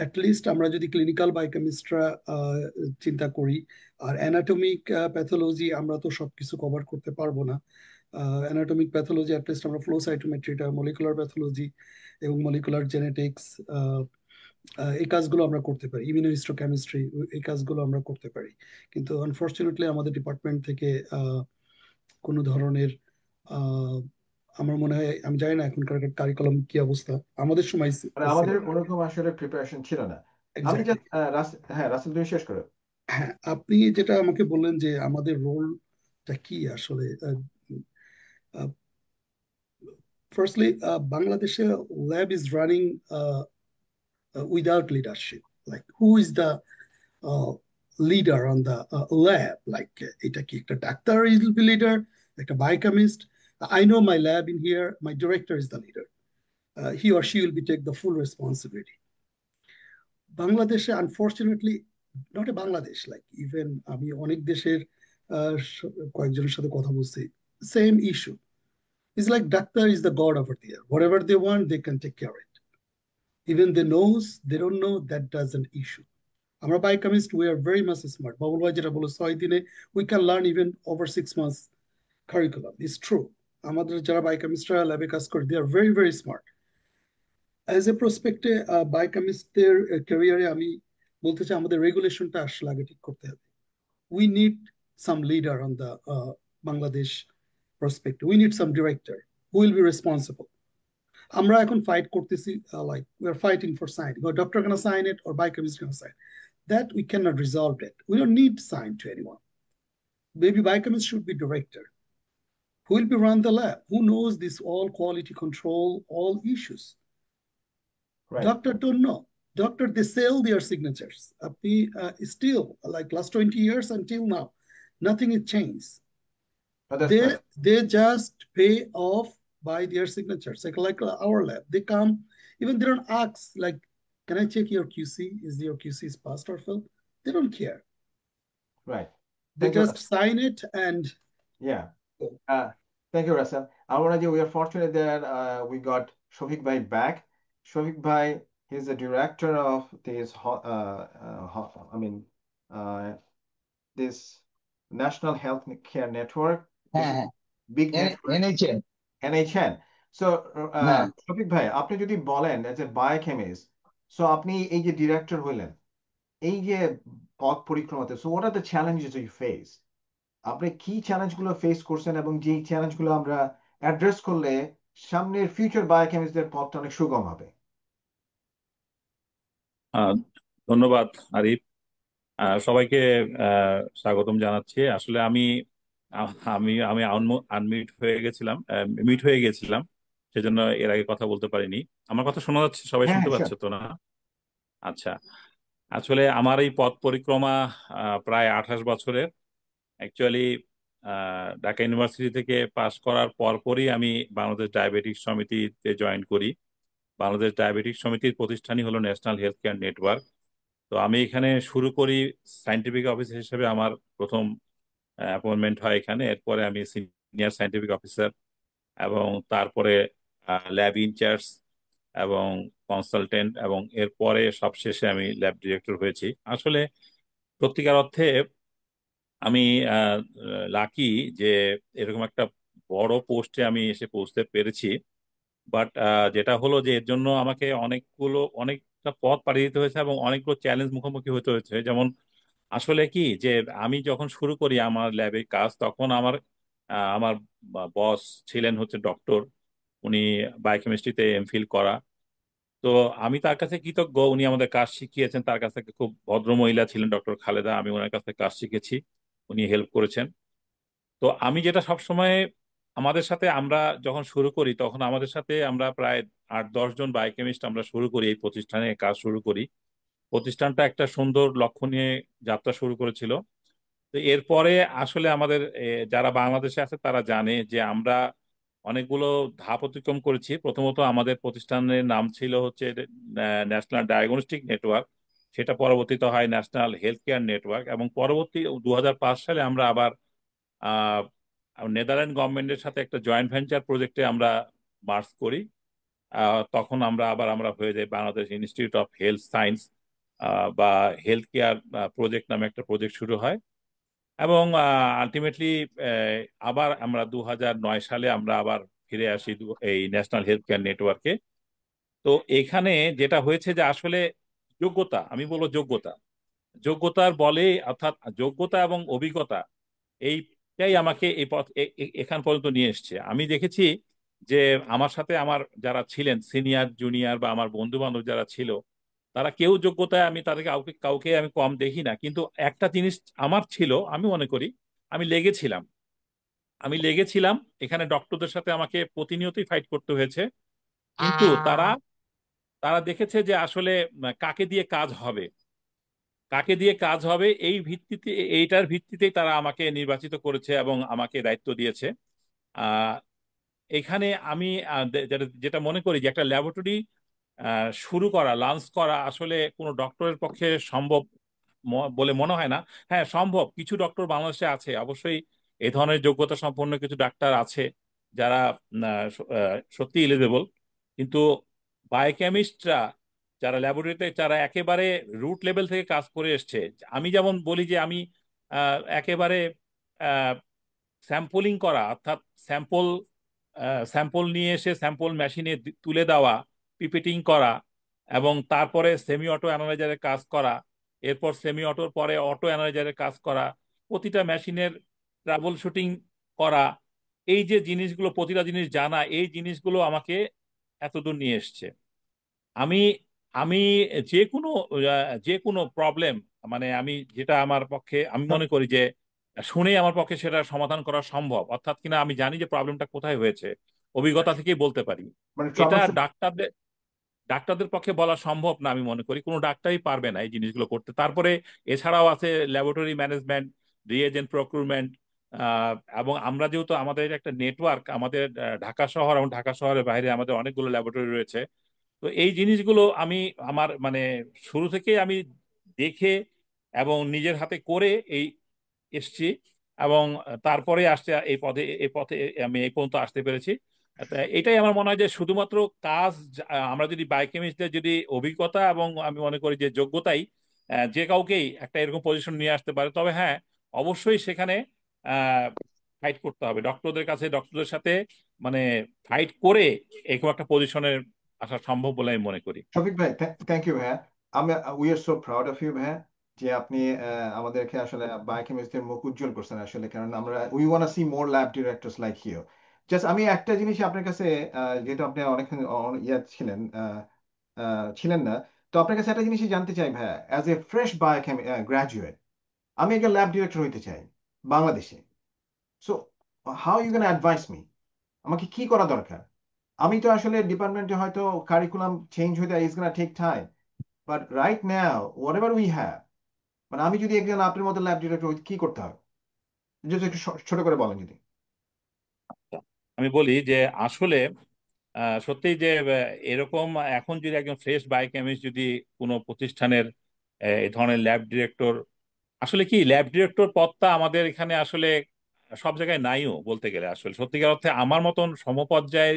Speaker 4: at least আমরা যদি ক্লিনিক্যাল বায়োকেমিস্টরা চিন্তা করি, আর অ্যানাটমিক প্যাথোলজি আমরা তো সবকিছু কভার করতে পারবো না। অ্যানাটমিক প্যাথোলজি অ্যাটলিস্ট আমরা ফ্লো সাইটোমেট্রিটা, মলিকুলার প্যাথোলজি এবং মলিকুলার জেনেটিক্স, এই কাজগুলো আমরা করতে পারি। ইমিউনোহিস্টোকেমিস্ট্রি, এই কাজগুলো আমরা করতে পারি। কিন্তু আনফর্চুনেটলি আমাদের ডিপার্টমেন্ট থেকে কোনো ধরনের আমার মনে হয়, আমি জানি না এখনকার কারিকুলাম কি অবস্থা, আমাদের সময়
Speaker 1: মানে
Speaker 4: ছিল
Speaker 1: আমাদের
Speaker 4: না।
Speaker 1: ওরকম আসলে প্রিপারেশন ছিল না। আমি
Speaker 4: এক্স্যাক্টলি।
Speaker 1: জাস্ট হ্যাঁ, রাসেল তুমি শেষ করো।
Speaker 4: হ্যাঁ, আপনি যেটা আমাকে বললেন যে আমাদের রোলটা কি আসলে, ফার্স্টলি বাংলাদেশে lab is running without leadership. Like who is the leader on the lab? Like এটা কি একটা ডাক্তার উইল বি লিডার, একটা biochemist? I know my lab in here, my director is the leader. He or she will be take the full responsibility. বাংলাদেশে unfortunately, not a Bangladesh, like even আমি অনেক দেশের কয়েকজনের সাথে কথা বলছি, same issue. It's like doctor is the god over there. Whatever they want, they can take care of it. Even they knows, they don't know, that doesn't issue. আমরা biochemist, we are very much smart. Babul ভাই যেটা বলো 6 দিনে we can learn even over 6 months curriculum. It's true. আমাদের যারা biochemistরা ল্যাবে কাজ করে, they are very very smart. As a প্রসপেক্টে বায়োকেমিস্টদের ক্যারিয়ারে আমি বলতে চাই আমাদের রেগুলেশনটা আসলে আগে ঠিক করতে হবে। We need some leader on the Bangladesh prospect. We need some director who will be responsible. আমরা এখন ফাইট করতেছি, like we are fighting for sign. Or doctor gonna sign it or biochemist gonna sign. That we cannot resolve it. We don't need to sign to anyone. Maybe biochemist should be director. Who will be run the lab? Who knows this all quality control, all issues?
Speaker 1: Right.
Speaker 4: Doctor don't know. Doctor, they sell their signatures. Still, like last 20 years until now, nothing has changed.
Speaker 1: But that's
Speaker 4: They
Speaker 1: correct.
Speaker 4: they just pay off by their signatures. Like our lab, they come, even they don't ask, like, can I check your QC? Is your QC is passed or failed? They don't care.
Speaker 1: Right.
Speaker 4: They
Speaker 1: Thank you.
Speaker 4: just sign it and
Speaker 1: Yeah. Thank you, Russell. We are fortunate that we got Shofik Bhai back. Shofik Bhai, he's the director of this, this National Health Care Network. It's
Speaker 2: হ্যাঁ,
Speaker 1: a big network,
Speaker 2: NHN।
Speaker 1: NHN. So,
Speaker 2: হ্যাঁ,
Speaker 1: Shofik Bhai, আপনি যদি বলেন as a biochemist, so আপনি এই যে director হইলেন, এই যে পথ পরিক্রমাতে, so what are the challenges you face? আপনি কি চ্যালেঞ্জগুলো ফেস করছেন এবং যেই চ্যালেঞ্জগুলো আমরা অ্যাড্রেস করলে সামনের ফিউচার বায়োকেমিস্টদের পথটা অনেক সুগম হবে?
Speaker 5: ধন্যবাদ আরিফ। সবাইকে স্বাগতম জানাচ্ছি। আসলে আমি আমি আমি আনমিউট হয়ে গেছিলাম, মিউট হয়ে গেছিলাম, সেজন্য এর আগে কথা বলতে পারিনি। আমার কথা শোনা যাচ্ছে? সবাই
Speaker 1: হ্যাঁ,
Speaker 5: শুনতে
Speaker 1: হ্যাঁ,
Speaker 5: পাচ্ছে তো না? আচ্ছা, আসলে আমার এই পথ পরিক্রমা প্রায় 28 বছরের। অ্যাকচুয়ালি ঢাকা ইউনিভার্সিটি থেকে পাশ করার পরপরই আমি বাংলাদেশ ডায়াবেটিক সমিতিতে জয়েন করি। বাংলাদেশ ডায়াবেটিক সমিতির প্রতিষ্ঠানই হলো ন্যাশনাল হেলথ কেয়ার নেটওয়ার্ক। তো আমি এখানে শুরু করি সায়েন্টিফিক অফিসার হিসেবে, আমার প্রথম অ্যাপয়েন্টমেন্ট হয় এখানে। এরপরে আমি সিনিয়র সায়েন্টিফিক অফিসার এবং তারপরে ল্যাব ইনচার্জ এবং কনসালটেন্ট এবং এরপরে সবশেষে আমি ল্যাব ডিরেক্টর হয়েছি। আসলে সত্যিকার অর্থে আমি লাকি যে এরকম একটা বড় পোস্টে আমি এসে পৌঁছতে পেরেছি। বাট যেটা হলো যে এর জন্য আমাকে অনেকটা পথ পাড়ি দিতে হয়েছে এবং অনেকগুলো চ্যালেঞ্জ মুখোমুখি হতে হয়েছে। যেমন আসলে কি যে আমি যখন শুরু করি আমার ল্যাবে কাজ, তখন আমার বস ছিলেন হচ্ছে ডক্টর, উনি বায়োকেমিস্ট্রিতে এমফিল করা। তো আমি তার কাছে কৃতজ্ঞ, উনি আমাদের কাজ শিখিয়েছেন। তার কাছ থেকে খুব ভদ্র মহিলা ছিলেন ডক্টর খালেদা, আমি ওনার কাছ থেকে কাজ শিখেছি, উনি হেল্প করেছেন। তো আমি যেটা সবসময় আমাদের সাথে আমরা যখন শুরু করি তখন আমাদের সাথে আমরা প্রায় 8-10 জন বায়োকেমিস্ট আমরা শুরু করি, এই প্রতিষ্ঠানে কাজ শুরু করি। প্রতিষ্ঠানটা একটা সুন্দর লক্ষ্য নিয়ে যাত্রা শুরু করেছিল। তো এরপরে আসলে আমাদের যারা বাংলাদেশে আছে তারা জানে যে আমরা অনেকগুলো ধাপ অতিক্রম করেছি। প্রথমত আমাদের প্রতিষ্ঠানের নাম ছিল হচ্ছে ন্যাশনাল ডায়াগনস্টিক নেটওয়ার্ক, সেটা পরবর্তীতে হয় ন্যাশনাল হেলথ কেয়ার নেটওয়ার্ক এবং পরবর্তী 2005 সালে আমরা আবার নেদারল্যান্ড গভর্নমেন্টের সাথে একটা জয়েন্ট ভেঞ্চার প্রজেক্টে আমরা মার্জ করি। তখন আমরা হয়ে যাই Bangladesh institute of health science, বা হেলথ কেয়ার প্রজেক্ট নামে একটা প্রজেক্ট শুরু হয়। এবং আলটিমেটলি আবার আমরা 2009 সালে আমরা আবার ফিরে আসি এই ন্যাশনাল হেলথ কেয়ার নেটওয়ার্কে। তো এখানে যেটা হয়েছে যে আসলে যোগ্যতা, আমি বলবো যোগ্যতার বলে, অর্থাৎ যোগ্যতা এবং অভিজ্ঞতা, এইটাই আমাকে এই পথ এখান পর্যন্ত নিয়ে এসছে। আমি দেখেছি যে আমার সাথে আমার যারা ছিলেন সিনিয়র জুনিয়র বা আমার বন্ধু বান্ধব যারা ছিল, তারা কেউ যোগ্যতায় আমি তাদেরকে কাউকে কাউকে আমি কম দেখি না। কিন্তু একটা জিনিস আমার ছিল, আমি মনে করি আমি লেগেছিলাম। এখানে ডক্টরদের সাথে আমাকে প্রতিনিয়তই ফাইট করতে হয়েছে। কিন্তু তারা তারা দেখেছে যে আসলে কাকে দিয়ে কাজ হবে, এইটার ভিত্তিতেই তারা আমাকে নির্বাচিত করেছে এবং আমাকে দায়িত্ব দিয়েছে। আহ এখানে আমি যেটা যেটা মনে করি যে একটা ল্যাবরেটরি শুরু করা, লঞ্চ করা আসলে কোনো ডক্টরের পক্ষে সম্ভব বলে মনে হয় না। হ্যাঁ, সম্ভব, কিছু ডক্টর বাংলাদেশে আছে অবশ্যই, এই ধরনের যোগ্যতা সম্পন্ন কিছু ডাক্তার আছে যারা সত্যি এলিজেবল। কিন্তু বায়োকেমিস্টরা যারা ল্যাবরেটরিতে, যারা একেবারে রুট লেভেল থেকে কাজ করে এসছে, আমি যেমন বলি যে আমি একেবারে স্যাম্পলিং করা, অর্থাৎ স্যাম্পল স্যাম্পল নিয়ে এসে স্যাম্পল মেশিনে তুলে দেওয়া, পিপেটিং করা এবং তারপরে সেমি অটো অ্যানালাইজারের কাজ করা, এরপর সেমি অটোর পরে অটো অ্যানালাইজারের কাজ করা, প্রতিটা মেশিনের ট্রাবল শুটিং করা, এই যে জিনিসগুলো, প্রতিটা জিনিস জানা, এই জিনিসগুলো আমাকে এতদূর নিয়ে এসছে। আমি আমি যে কোনো প্রবলেম, মানে আমি যেটা আমার পক্ষে আমি মনে করি যে শুনেই আমার পক্ষে সেটা সমাধান করা সম্ভব, অর্থাৎ কিনা আমি জানি যে প্রবলেমটা কোথায় হয়েছে, অভিজ্ঞতা থেকেই বলতে পারি।
Speaker 1: মানে
Speaker 5: এটা
Speaker 1: ট্রমা,
Speaker 5: ডাক্তারদের পক্ষে বলা সম্ভব না, আমি মনে করি কোনো ডাক্তারই পারবে না এই জিনিসগুলো করতে। তারপরে এছাড়াও আছে ল্যাবরেটরি ম্যানেজমেন্ট, রিএজেন্ট প্রকিউরমেন্ট, এবং আমরা যেহেতু আমাদের একটা নেটওয়ার্ক, আমাদের ঢাকা শহর এবং ঢাকা শহরের বাইরে আমাদের অনেকগুলো ল্যাবরেটরি রয়েছে। তো এই জিনিসগুলো আমি আমার মানে শুরু থেকেই আমি দেখে এবং নিজের হাতে করে এই এসছি, এবং তারপরে আসছে এই পথে আমি এই পর্যন্ত আসতে পেরেছি। তা এটাই আমার মনে হয় যে শুধুমাত্র কাজ, আমরা যদি বায়োকেমিস্টদের যদি অভিজ্ঞতা এবং আমি মনে করি যে যোগ্যতাই যে কাউকেই একটা এরকম পজিশন নিয়ে আসতে পারে, তবে হ্যাঁ, অবশ্যই সেখানে ফাইট করতে হবে ডক্টরদের কাছে, ডক্টরদের সাথে মানে ফাইট করে এরকম একটা পজিশনের আসা সম্ভব বলে আমি মনে করি।
Speaker 1: শফিক ভাই, থ্যাংক ইউ ভাইয়া। আমি we are so proud of you ভাইয়া, যে আপনি আমাদেরকে আসলে বায়োকেমিস্টদের মুখ উজ্জ্বল করছেন আসলে, কারণ আমরা we want see more lab directors like you. Just আমি একটা জিনিস আপনার কাছে, যেহেতু আপনি অনেক ইয়া ছিলেন, ছিলেন না, তো আপনার কাছে একটা জিনিসই জানতে চাই ভাইয়া, as a fresh biochem graduate, আমি একটা ল্যাব ডিরেক্টর হইতে চাই বাংলাদেশে। So how you can advise me, আমাকে কি করা দরকার? আমি তো আসলে ডিপার্টমেন্টে হয়তো কারিকুলাম চেঞ্জ হইতে is gonna take time, but right now whatever we have, মানে আমি যদি একজন আপনার মতো ল্যাব ডিরেক্টর হই, কি করতে হবে? যদি একটু ছোট করে বলেন যদি।
Speaker 5: আমি বলি যে আসলে সত্যি যে এরকম এখন যদি একজন ফ্রেশ বায়োকেমিস্ট যদি কোনো প্রতিষ্ঠানের এই ধরনের ল্যাব ডিরেক্টর, আসলে কি ল্যাব ডিরেক্টর পদটা আমাদের এখানে আসলে সব জায়গায় নাইও বলতে গেলে, আসলে সত্যিকার অর্থে আমার মতন সমপর্যায়ে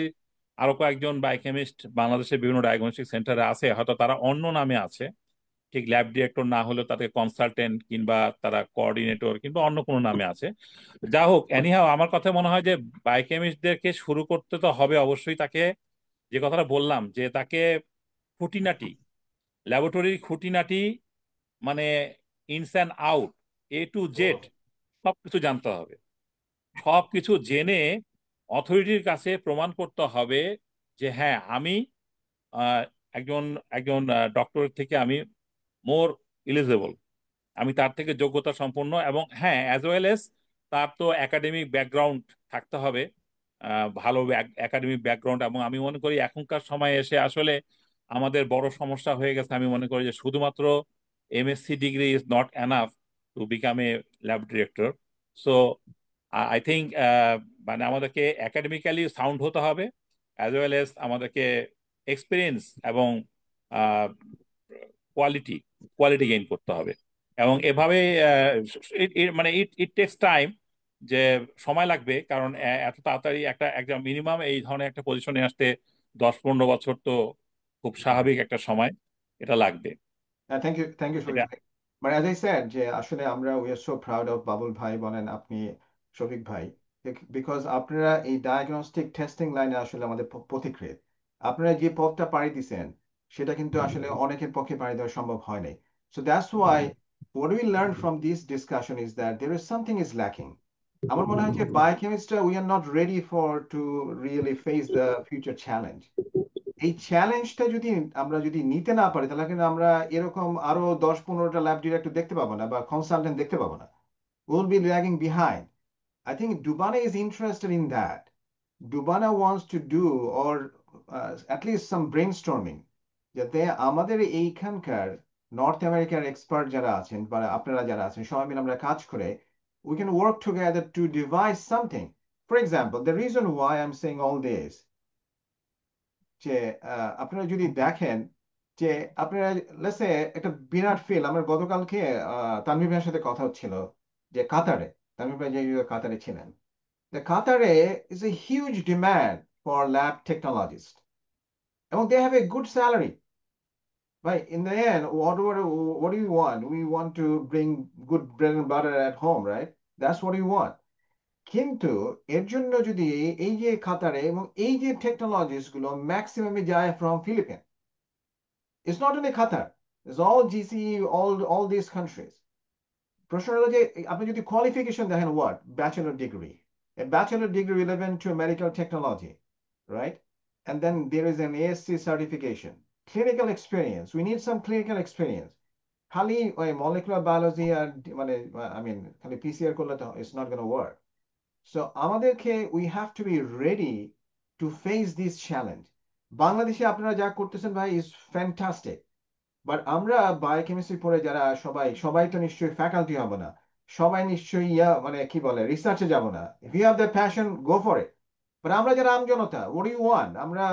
Speaker 5: আরো কয়েকজন বায়োকেমিস্ট বাংলাদেশের বিভিন্ন ডায়াগনস্টিক সেন্টারে আছে, হয়তো তারা অন্য নামে আছে, ঠিক ল্যাব ডিরেক্টর না হলেও তাদের কনসালটেন্ট কিংবা তারা কোঅর্ডিনেটর কিংবা অন্য কোনো নামে আছে। যা হোক, এনিহাও আমার কথা মনে হয় যে বায়োকেমিস্টদেরকে শুরু করতে তো হবে অবশ্যই তাকে, যে কথাটা বললাম যে তাকে খুঁটিনাটি, ল্যাবরেটরির খুঁটিনাটি, মানে ইনস and out, A to Z সবকিছু জানতে হবে। সবকিছু জেনে অথরিটির কাছে প্রমাণ করতে হবে যে হ্যাঁ, আমি আহ, একজন একজন ডক্টরের থেকে আমি মোর এলিজেবল, আমি তার থেকে যোগ্যতা সম্পন্ন, এবং হ্যাঁ অ্যাজ ওয়েল এস তার তো একাডেমিক ব্যাকগ্রাউন্ড থাকতে হবে, ভালো একাডেমিক ব্যাকগ্রাউন্ড। এবং আমি মনে করি এখনকার সময়ে এসে আসলে আমাদের বড় সমস্যা হয়ে গেছে, আমি মনে করি যে শুধুমাত্র MSc degree is not enough to become a lab director. So I think মানে আমাদেরকে একাডেমিক্যালি সাউন্ড হতে হবে, অ্যাজ ওয়েল এস আমাদেরকে এক্সপিরিয়েন্স এবং কোয়ালিটি কোয়ালিটি গেইন করতে হবে। এবং এভাবে মানে ইট টেক্স টাইম, যে সময় লাগবে, কারণ এত তাড়াতাড়ি একটা একটা মিনিমাম এই ধরনের একটা পজিশনে আসতে 10-15 বছর তো খুব স্বাভাবিক একটা সময়, এটা লাগবে।
Speaker 1: থ্যাংক ইউ শফিক
Speaker 5: এটা
Speaker 1: ভাই। মানে অ্যাজ আই স্যাড, যে আসলে আমরা we are so proud of Babul ভাই বলেন আপনি, শফিক ভাই, বিকজ আপনারা এই ডায়াগনস্টিক টেস্টিং লাইনে আসলে আমাদের পথিকৃৎ। আপনারা যে পথটা পাড়ি দিছেন, সেটা কিন্তু আসলে অনেকের পক্ষে পাড়ি দেওয়া সম্ভব হয় নাই। So that's why what we learn from this discussion is that there is something is lacking. আমার মনে হয় যে biochemistry we are not ready for to really face the future challenge. এই চ্যালেঞ্জটা যদি আমরা নিতে না পারি, তাহলে কিন্তু আমরা এরকম আরো 10-15টা ল্যাব ডিরেক্টর দেখতে পাবো না বা কনসালটেন্ট দেখতে পাবো না। We'll be lagging behind. I think Dubana is interested in that. Dubana wants to do, or at least some brainstorming, যাতে আমাদের এইখানকার নর্থ আমেরিকার এক্সপার্ট যারা আছেন বা আপনারা যারা আছেন সবাই মিলে আমরা কাজ করে we can work together to devise something. For example, the reason why I'm saying all this, যে আপনারা যদি দেখেন যে আপনারা লেটস সে একটা বিরাট ফিল্ড, আমার গতকালকে তানভীর ভাইয়ের সাথে কথা হচ্ছিল যে কাতারে, তানভীর ভাই যে কাতারে ছিলেন, কাতারে is a huge demand for lab technologist, এবং they have a good salary. ভাই in the end what do you want? We want to bring good bread and butter at home, right? That's what you want. কিন্তু এর জন্য যদি এই যে কাতারে এবং এই যে টেকনোলজিস গুলো ম্যাক্সিমামই যায় from Philippines, it's not only Qatar, it's all GCE, all these countries. প্রশ্ন হলো যে আপনি যদি কোয়ালিফিকেশন দেখেন, what bachelor degree, a bachelor degree relevant to medical technology, right? and then there is an ASC certification. Clinical experience. We need some clinical experience. খালি ওই molecular biology আর মানে I mean খালি PCR করলে তো it's not going to work. So আমাদেরকে we have to be ready to face this challenge. বাংলাদেশে আপনারা যা করতেছেন ভাই is fantastic. বাট আমরা বায়োকেমিস্ট্রি পড়ে যারা সবাই তো নিশ্চয়ই ফ্যাকাল্টি হব না, সবাই নিশ্চয়ই মানে কি বলে রিসার্চে যাব না। If you have the passion go for it. But আমরা যারা আমজনতা, what do you want? আমরা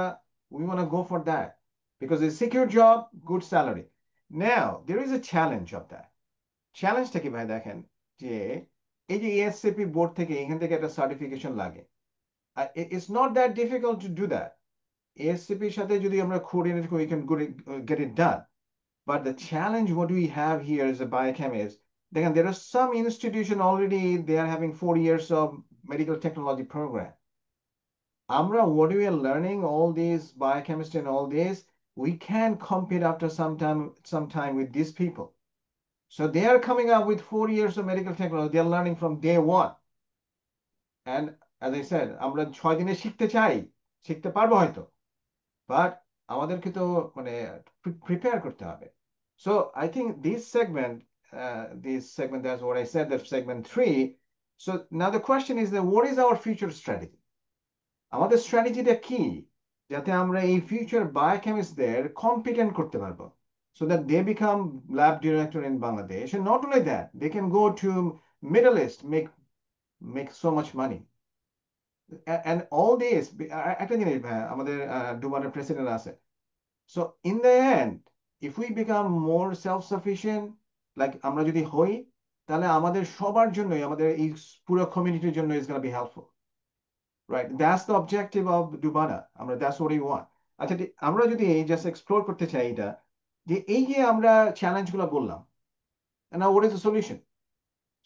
Speaker 1: we want to go for that because it's secure job, good salary. Now there is a challenge of that. চ্যালেঞ্জটা কি ভাই দেখেন, যে এই যে এএসসিপি বোর্ড থেকে এখান থেকে একটা সার্টিফিকেশন লাগে, it's not that difficult to do that. এএসসিপির সাথে যদি আমরা কোঅর্ডিনেট করি, we can get it done. But the challenge what we have here as a biochemist, again, there are some institution already, they are having 4 years of medical technology program. Amra, what we are learning, all these biochemistry and all this, we can compete after some time with these people. So they are coming up with 4 years of medical technology. They are learning from day one. And as I said, আমরা 6 দিনে শিখতে পারবো হয়তো, but আমাদেরকে তো মানে prepare করতে হবে। So I think this segment, that's what I said, that segment 3. So now the question is that what is our future strategy? আমাদের স্ট্র্যাটেজিটা কি, যাতে আমরা এই ফিউচার বায়োকেমিস্টদের কম্পিটেন্ট করতে পারবো, so that they become lab director in Bangladesh, and not only that, they can go to Middle East, make so much money. And all this, একটা জিনিস ভাই, আমাদের ডুবানের প্রেসিডেন্ট আছে। So in the end, if we become more self-sufficient, like আমরা যদি হই, তাহলে আমাদের সবার জন্যই, আমাদের এই পুরো কমিউনিটির জন্য is going to be helpful, right? That's the objective of Dubana. That's what we want. আচ্ছা, আমরা যদি just explore করতে চাই এটা, যে এই যে আমরা চ্যালেঞ্জগুলো বললাম, and now what is the solution?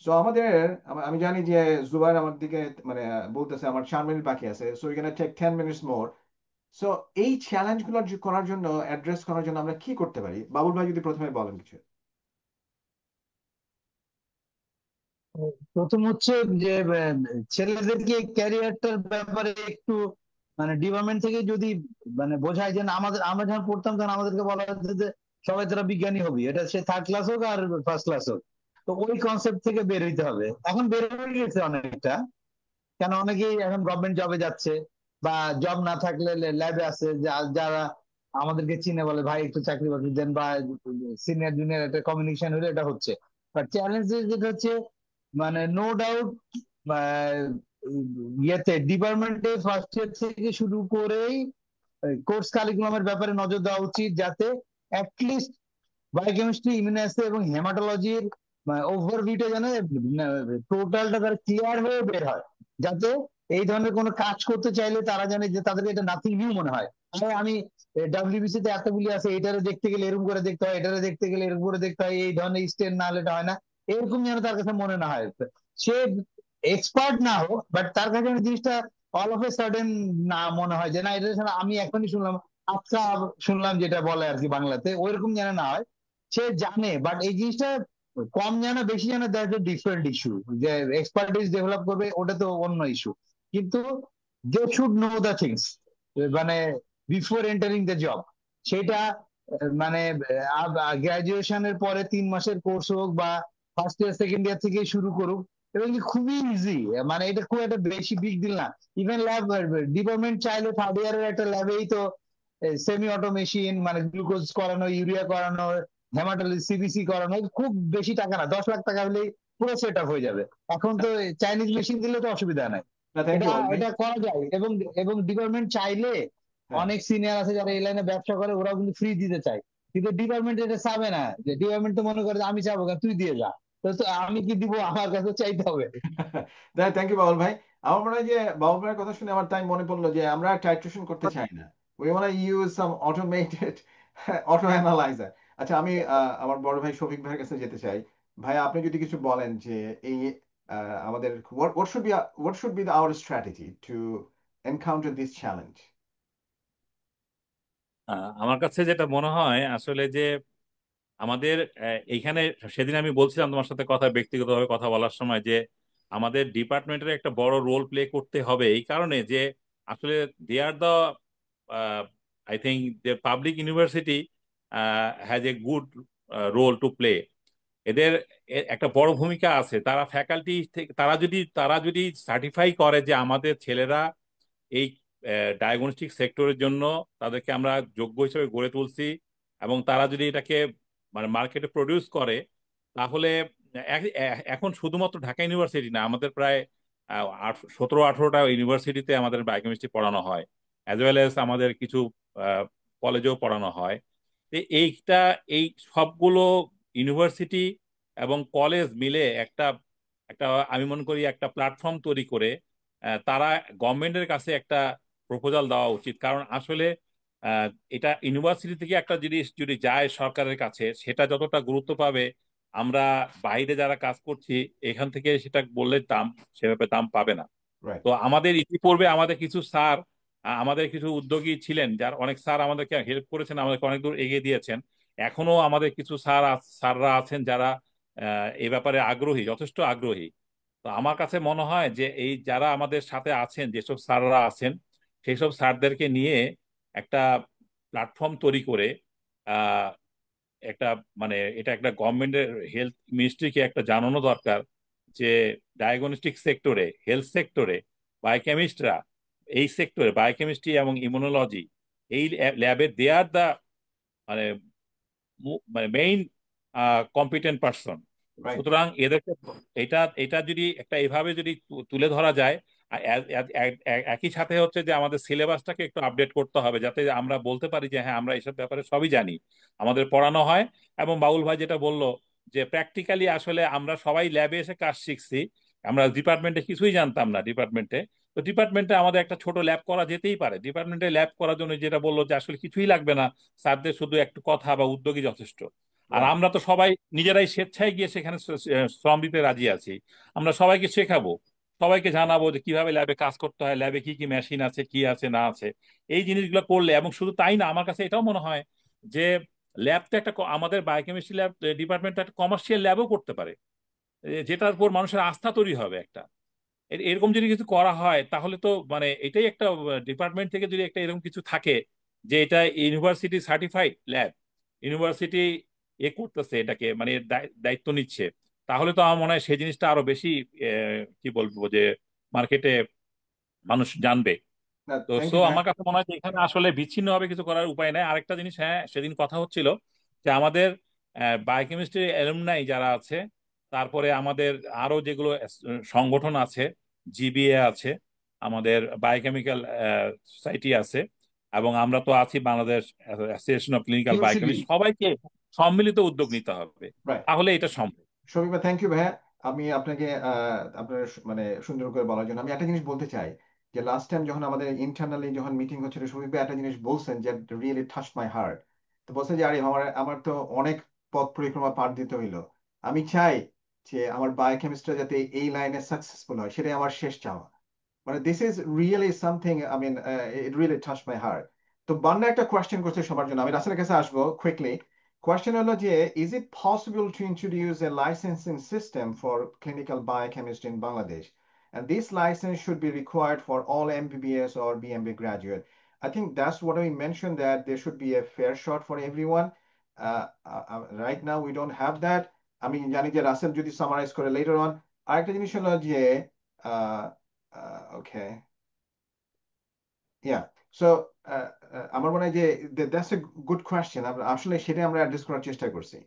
Speaker 1: So আমাদের, আমি জানি যে জুবাইর আমার দিকে মানে বলতেছে আমার 4 মিনিট বাকি আছে, so we're going to take 10 minutes more. So এই চ্যালেঞ্জগুলো করার জন্য, অ্যাড্রেস করার জন্য আমরা কি করতে পারি? বাবুল ভাই যদি প্রথমে বলেন কিছু।
Speaker 2: প্রথম হচ্ছে যে ছেলেদেরকে ক্যারিয়ারটার ব্যাপারে একটু মানে ডিপার্টমেন্ট থেকে যদি মানে বোঝায় যে আমরা যখন পড়তাম তখন আমাদেরকে বলা হচ্ছে যে সবাই তোরা বিজ্ঞানী হবি, এটা সে থার্ড ক্লাস হোক আর ফার্স্ট ক্লাস হোক। তো ওই কনসেপ্ট থেকে বের হইতে হবে। এখন বের হয়ে গেছে অনেকটা, কেন অনেকেই এখন গভর্নমেন্ট জবে যাচ্ছে, বা জব না থাকলে ল্যাবে আছে, যারা আমাদেরকে চিনে বলে ভাই একটু চাকরি বাকরি দেন, বা সিনিয়র জুনিয়র একটা কমিউনিকেশন হলে এটা হচ্ছে। বাট চ্যালেঞ্জ যেটা হচ্ছে মানে নো ডাউট ইয়েতে ডিপার্টমেন্টে ফার্স্ট ইয়ার থেকে শুরু করেই কোর্স কারিকুলামের ব্যাপারে নজর দেওয়া উচিত, যাতে অ্যাটলিস্ট বায়োকেমিস্ট্রি, ইমিউনোঅ্যাসে এবং হেমাটোলজির ওভারভিউটা যেন টোটালটা তারা ক্লিয়ার হয়ে বের হয়, যাতে এই ধরনের কোনো কাজ করতে চাইলে তারা জানে যে তাদেরকে এটা নাথিং নিউ মনে হয়। আমি ডাব্লিউবিসি তে এতগুলি আছে, এটারে দেখতে গেলে এরকম করে দেখতে হয়, এটারে দেখতে গেলে এরকম করে দেখতে হয়, এই ধরনের স্টেন না হলে এটা হয় না, এরকম যেন তার কাছে মনে না হয়। সে এক্সপার্ট না হোক, বাট তার কাছে জিনিসটা অল অফ এ সাডেন না মনে হয় যে না এটা আমি এখনই শুনলাম, আচ্ছা শুনলাম যেটা বলে আর কি বাংলাতে, ওইরকম যেন না হয়। সে জানে, বাট এই জিনিসটা কম জানা বেশি জানা, দ্যাটস এ ডিফারেন্ট ইস্যু। যে এক্সপার্টিস ডেভেলপ করবে ওটা তো অন্য ইস্যু, কিন্তু they should know the things মানে বিফোর এন্টারিং দ্য জব। সেটা মানে গ্রাজুয়েশনের পরে 3 মাসের কোর্স হোক বা ফার্স্ট ইয়ার সেকেন্ড ইয়ার থেকে শুরু করুক, এবং খুবই ইজি, মানে এটা খুব একটা বেশি বিগ ডিল না। ইভেন ল্যাব ডিপার্টমেন্ট চাইলে থার্ড ইয়ারের একটা ল্যাবেই তো সেমি অটো মেশিন, মানে গ্লুকোজ করানো, ইউরিয়া করানো, হেমাটোলজি, সিবিসি করানো, খুব বেশি টাকা না, 10 লাখ টাকা হলেই পুরো সেট আপ হয়ে যাবে। এখন তো চাইনিজ মেশিন দিলে তো অসুবিধা নাই, এটা করা যায়। এবং এবং ডিপার্টমেন্ট চাইলে অনেক সিনিয়র আছে যারা এই লাইনে ব্যবসা করে, ওরাও কিন্তু ফ্রি দিতে চায়, কিন্তু ডিপার্টমেন্ট এটা চাবে না। যে ডিপার্টমেন্ট তো মনে করে আমি চাবো তুই দিয়ে যা, তো আমি কি দিব, আমার কাছে চাইতে হবে।
Speaker 1: থ্যাংক ইউ বাবুল ভাই। আমার মনে হয় যে বাবুল ভাইয়ের কথা শুনে আমার তাই মনে পড়লো যে আমরা টাইট্রেশন করতে চাই না, we want to use some automated auto analyser. আচ্ছা, আমি আমার বড় ভাই শফিক ভাইয়ের কাছে যেতে চাই। ভাই, আপনি যদি কিছু বলেন যে এই আমাদের what should be our strategy to encounter this challenge?
Speaker 5: আমার কাছে যেটা মনে হয় আসলে যে আমাদের এইখানে, সেদিন আমি বলছিলাম তোমার সাথে ব্যক্তিগতভাবে কথা বলার সময়, যে আমাদের ডিপার্টমেন্টের একটা বড় রোল প্লে করতে হবে, এই কারণে যে আসলে they are the I think the public university has a good role to play. এদের একটা বড় ভূমিকা আছে। তারা ফ্যাকাল্টি থেকে তারা যদি সার্টিফাই করে যে আমাদের ছেলেরা এই ডায়াগনস্টিক সেক্টরের জন্য তাদেরকে আমরা যোগ্য হিসেবে গড়ে তুলছি, এবং তারা যদি এটাকে মানে মার্কেটে প্রডিউস করে, তাহলে এখন শুধুমাত্র ঢাকা ইউনিভার্সিটি না, আমাদের প্রায় 17-18টা ইউনিভার্সিটিতে আমাদের বায়োকেমিস্ট্রি পড়ানো হয়, অ্যাজ ওয়েল এজ আমাদের কিছু কলেজেও পড়ানো হয়। এইটা এই সবগুলো ইউনিভার্সিটি এবং কলেজ মিলে একটা একটা আমি মনে করি একটা প্ল্যাটফর্ম তৈরি করে তারা গভর্নমেন্টের কাছে একটা প্রপোজাল দেওয়া উচিত। কারণ আসলে আহ, এটা ইউনিভার্সিটি থেকে একটা জিনিস যদি যায় সরকারের কাছে, সেটা যতটা গুরুত্ব পাবে আমরা বাইরে যারা কাজ করছি এখান থেকে সেটা বললে দাম সেভাবে দাম পাবে না।
Speaker 1: Right.
Speaker 5: তো আমাদের ইতিপূর্বে আমাদের কিছু স্যার আমাদের কিছু উদ্যোগী ছিলেন, যার অনেক স্যার আমাদেরকে হেল্প করেছেন, আমাদেরকে অনেক দূর এগিয়ে দিয়েছেন। এখনো আমাদের কিছু স্যাররা আছেন যারা এই ব্যাপারে আগ্রহী, যথেষ্ট আগ্রহী। তো আমার কাছে মনে হয় যে এই যারা আমাদের সাথে আছেন, যেসব স্যাররা আছেন, সেই সব স্যারদেরকে নিয়ে একটা প্ল্যাটফর্ম তৈরি করে আহ, একটা মানে এটা একটা গভর্নমেন্টের হেলথ মিনিস্ট্রিকে একটা জানানো দরকার যে ডায়াগনস্টিক সেক্টরে, হেলথ সেক্টরে বায়োকেমিস্টরা, এই সেক্টরে বায়োকেমিস্ট্রি এবং ইমিউনোলজি এই ল্যাবে দে আর দা মানে মানে মেইন কম্পিটেন্ট পার্সন।
Speaker 1: Right.
Speaker 5: সুতরাং এদেরকে এটা এটা যদি একটা এভাবে যদি তুলে ধরা যায়, আর একই সাথে হচ্ছে যে আমাদের সিলেবাসটাকে একটু আপডেট করতে হবে, যাতে আমরা বলতে পারি যে হ্যাঁ আমরা এসব ব্যাপারে সবই জানি, আমাদের পড়ানো হয়। এবং বাউল ভাই যেটা বললো যে প্র্যাকটিক্যালি আসলে আমরা সবাই ল্যাবে এসে কাজ শিখছি, আমরা ডিপার্টমেন্টে কিছুই জানতাম না ডিপার্টমেন্টে। তো ডিপার্টমেন্টে আমাদের একটা ছোট ল্যাব করা যেতেই পারে। ডিপার্টমেন্টে ল্যাব করার জন্য যেটা বললো যে আসলে কিছুই লাগবে না, স্যারদের শুধু একটু কথা বা উদ্যোগই যথেষ্ট। আর
Speaker 1: Right.
Speaker 5: আমরা তো সবাই নিজেরাই স্বেচ্ছায় গিয়ে সেখানে শ্রম দিতে রাজি আছি। আমরা সবাইকে শেখাবো, সবাইকে জানাবো যে কিভাবে ল্যাবে কাজ করতে হয়, ল্যাবে কি কি মেশিন আছে, কি আছে না আছে। এই জিনিসগুলো করলে, এবং শুধু তাই না, আমার কাছে এটাও মনে হয় যে ল্যাবটা একটা আমাদের বায়োকেমিস্ট্রি ল্যাব ডিপার্টমেন্ট একটা কমার্শিয়াল ল্যাবও করতে পারে, যেটার উপর মানুষের আস্থা তৈরি হবে একটা। এরকম যদি কিছু করা হয় তাহলে তো মানে এটাই একটা ডিপার্টমেন্ট থেকে যদি একটা এরকম কিছু থাকে যে এটা ইউনিভার্সিটি সার্টিফাইড ল্যাব, ইউনিভার্সিটি করতেছে এটাকে, মানে এর দায়িত্ব নিচ্ছে, তাহলে তো আমার মনে হয় সেই জিনিসটা আরো বেশি কি বলবো যে মার্কেটে মানুষ জানবে।
Speaker 1: No,
Speaker 5: তো
Speaker 1: thank
Speaker 5: সো
Speaker 1: you,
Speaker 5: আমার
Speaker 1: Brad.
Speaker 5: কাছে মনে হয় যে এখানে আসলে বিচ্ছিন্ন ভাবে কিছু করার উপায় নাই। আরেকটা জিনিস, হ্যাঁ সেদিন কথা হচ্ছিল যে আমাদের বায়োকেমিস্ট্রি অ্যালুমনাই যারা আছে, তারপরে আমাদের আরো যেগুলো সংগঠন আছে, জিবিএ আছে, আমাদের বায়োকেমিক্যাল সোসাইটি আছে, এবং আমরা তো আছি Bangladesh association of clinical
Speaker 2: university.
Speaker 5: Biochemistry, সবাইকে সম্মিলিত উদ্যোগ নিতে হবে,
Speaker 1: Right.
Speaker 5: তাহলে এটা সম্ভব।
Speaker 1: শফিক, থ্যাংক ইউ ভাইয়া। আমি আপনাকে আপনার মানে সুন্দর করে বলার জন্য আমি একটা জিনিস বলতে চাই যে লাস্ট টাইম যখন আমাদের ইন্টারনালি যখন মিটিং হচ্ছিল, শফিক ভাই একটা জিনিস বলছেন যে রিয়েলি টাচ মাই হার্ট। তো বলছেন যে আরে আমার আমার তো অনেক পথ পরিক্রমা পার দিতে হইলো, আমি চাই যে আমার বায়োকেমিস্ট্রি যাতে এই লাইনে সাকসেসফুল হয়, সেটাই আমার শেষ চাওয়া। মানে this is really something, I mean it really touch my heart. তো বান্না একটা কোয়েশ্চেন করছে সবার জন্য, আমি রাসেলের কাছে আসবো কুইকলি। Question হলো যে, is it possible to introduce a licensing system for clinical biochemistry in Bangladesh? And this license should be required for all MBBS or BMB graduate. I think that's what we mentioned, that there should be a fair shot for everyone. Right now we don't have that. আমি জানি যে রাসেল যদি summarise করে later on। আরেকটা জিনিস হলো যে okay, yeah. So আমার মনে হয় যে দ্যাটস এ গুড কোয়েশ্চেন। আসলে সেটাই আমরা অ্যাড্রেস করার চেষ্টা করছি।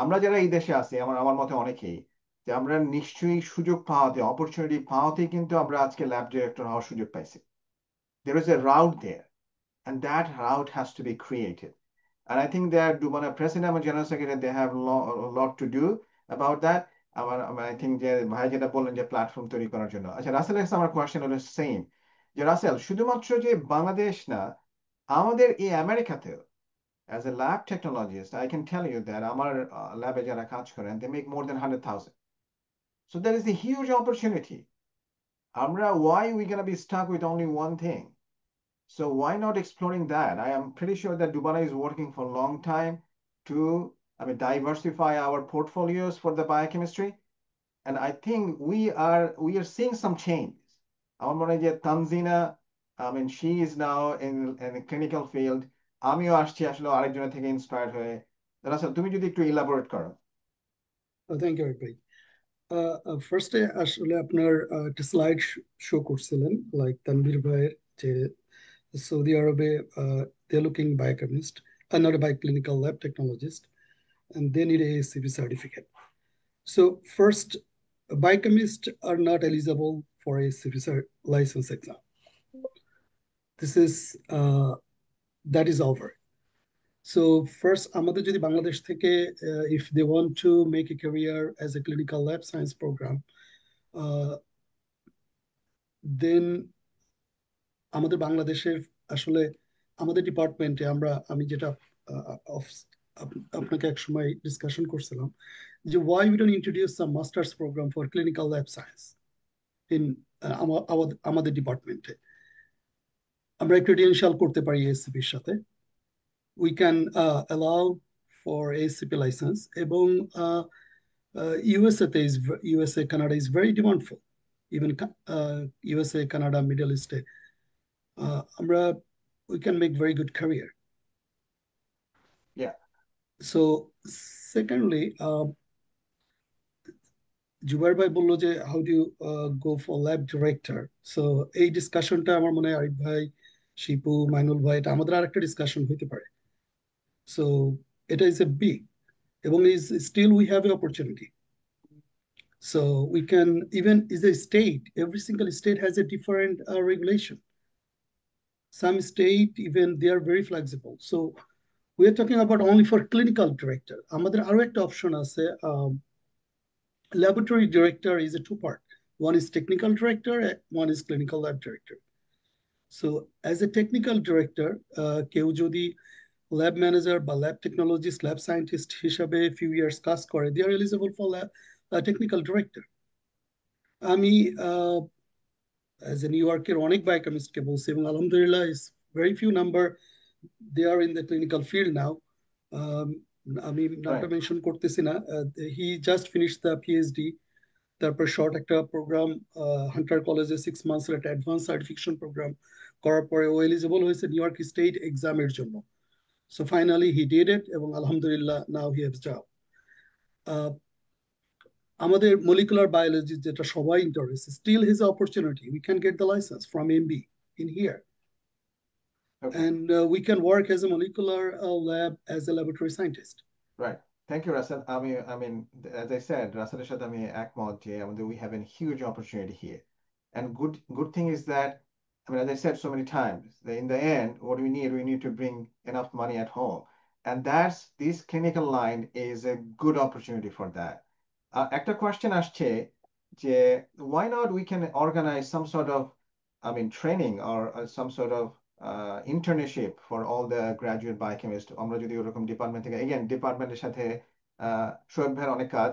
Speaker 1: আমরা যারা এই দেশে আছি, আমার আমার মতে অনেকেই, যে আমরা নিশ্চয়ই সুযোগ পাওয়াতে, অপরচুনিটি পাওয়াতেই কিন্তু আমরা আজকে ল্যাব ডিরেক্টর হওয়ার সুযোগ পাইছি। There is a route there, and that route has to be created. And I think that Dubana President and General Secretary, they have a lot to do about that. I think যে ভাই যেটা বললেন যে platform তৈরি করার জন্য। আচ্ছা রাসেল, আমার কোয়েশ্চেন হলো সেম, যে রাসেল শুধুমাত্র যে বাংলাদেশ না, আমাদের এই আমেরিকাতেও as a lab technologist, I can tell you that আমার ল্যাবে যারা কাজ করেন, they make more than 100,000. So there is a huge opportunity. আমরা, why we gonna be stuck with only one thing? So why not exploring that? I am pretty sure that Dubana is working for a long time to, I mean, diversify our portfolios for the biochemistry. And I think we are seeing some changes. আমার মনে হয় যে Tanzina I mean, she is now in the clinical field. আমিও আসছি আসলে আরেকজনের থেকে inspired হয়ে। রাসেল, তুমি যদি একটু ইলাবোরেট করো।
Speaker 4: থ্যাংক ইউ ভাই। ফার্স্টে আসলে আপনার একটা স্লাইড শো করছিলেন লাইক তানভীর ভাইয়ের যে সৌদি আরবে they're looking biochemist, not a bioclinical lab technologist, and they need a ASCP certificate. So first, biochemists are not eligible for a ASCP license exam. This is that is over. So first, আমাদের যদি বাংলাদেশ থেকে if they want to make a career as a clinical lab science program, then আমাদের বাংলাদেশের আসলে আমাদের ডিপার্টমেন্টে আমি যেটা আপনাকে এক সময় ডিসকাশন করছিলাম যে why we don't introduce some master's program for clinical lab science in আমাদের ডিপার্টমেন্টে। আমরা ক্রেডেনশিয়াল করতে পারি এসসিপির সাথে, we can allow for ASCP license, এবং USA Canada is very demandful, even USA Canada Middle East আমরা we can make very good career.
Speaker 1: Yeah.
Speaker 4: So secondly, Jubair ভাই বললো যে how do you go for lab director, so এই ডিসকাশনটা আমার মনে হয় আরিফ ভাই, শিপু, মাইনুল ভাই, এটা আমাদের আরেকটা ডিসকাশন হইতে পারে। So এটা is a big, এবং is still we have an opportunity. So we can even is a state, every single state has a different regulation. Some state even they are very flexible. So we are talking about only for clinical director. আমাদের আরো একটা option আছে, laboratory director is a two part. One is technical director, one is clinical lab director. So as a technical director, কেউ যদি lab manager বা lab technologist, lab scientist হিসাবে few years কাজ করে, they are eligible for technical director. আমি as a new ইয়র্কের অনেক বায়োকেমিস্টকে বলছি, এবং আলহামদুলিল্লাহ is very few number they are in the clinical field now. আমি নামটা মেনশন করতেছি না, he just finish the PhD, তারপর শর্ট একটা প্রোগ্রাম হান্টার কলেজে 6 মান্থসের একটা অ্যাডভান্স সার্টিফিকেশন প্রোগ্রাম করার পরে ও এলিজিবল হয়েছে নিউ ইয়র্ক স্টেট এক্সামের জন্য। So finally he did it, এবং আলহামদুলিল্লাহ নাও হি হ্যাজ জব। আমাদের মলিকুলার বায়োলজি যেটা সবাই interest, still his opportunity, we can get the licence from MB in here.
Speaker 1: Okay.
Speaker 4: And we can work as a molecular lab as a laboratory scientist.
Speaker 1: Right. Thank you, Russell. I mean, as I said, Russell সাথে আমি একমত যে আমাদের we have a huge opportunity here. And good thing is that, I mean, as I said so many times, that in the end, what we need to bring enough money at home. And this clinical line is a good opportunity for that. একটা question আসছে যে why not we can organize some sort of, I mean, training or some sort of internship for all the graduate biochemists. আমরা যদি ওরকম department থেকে, again, ডিপার্টমেন্টের সাথে শোয়েব ভাইয়ের অনেক কাজ,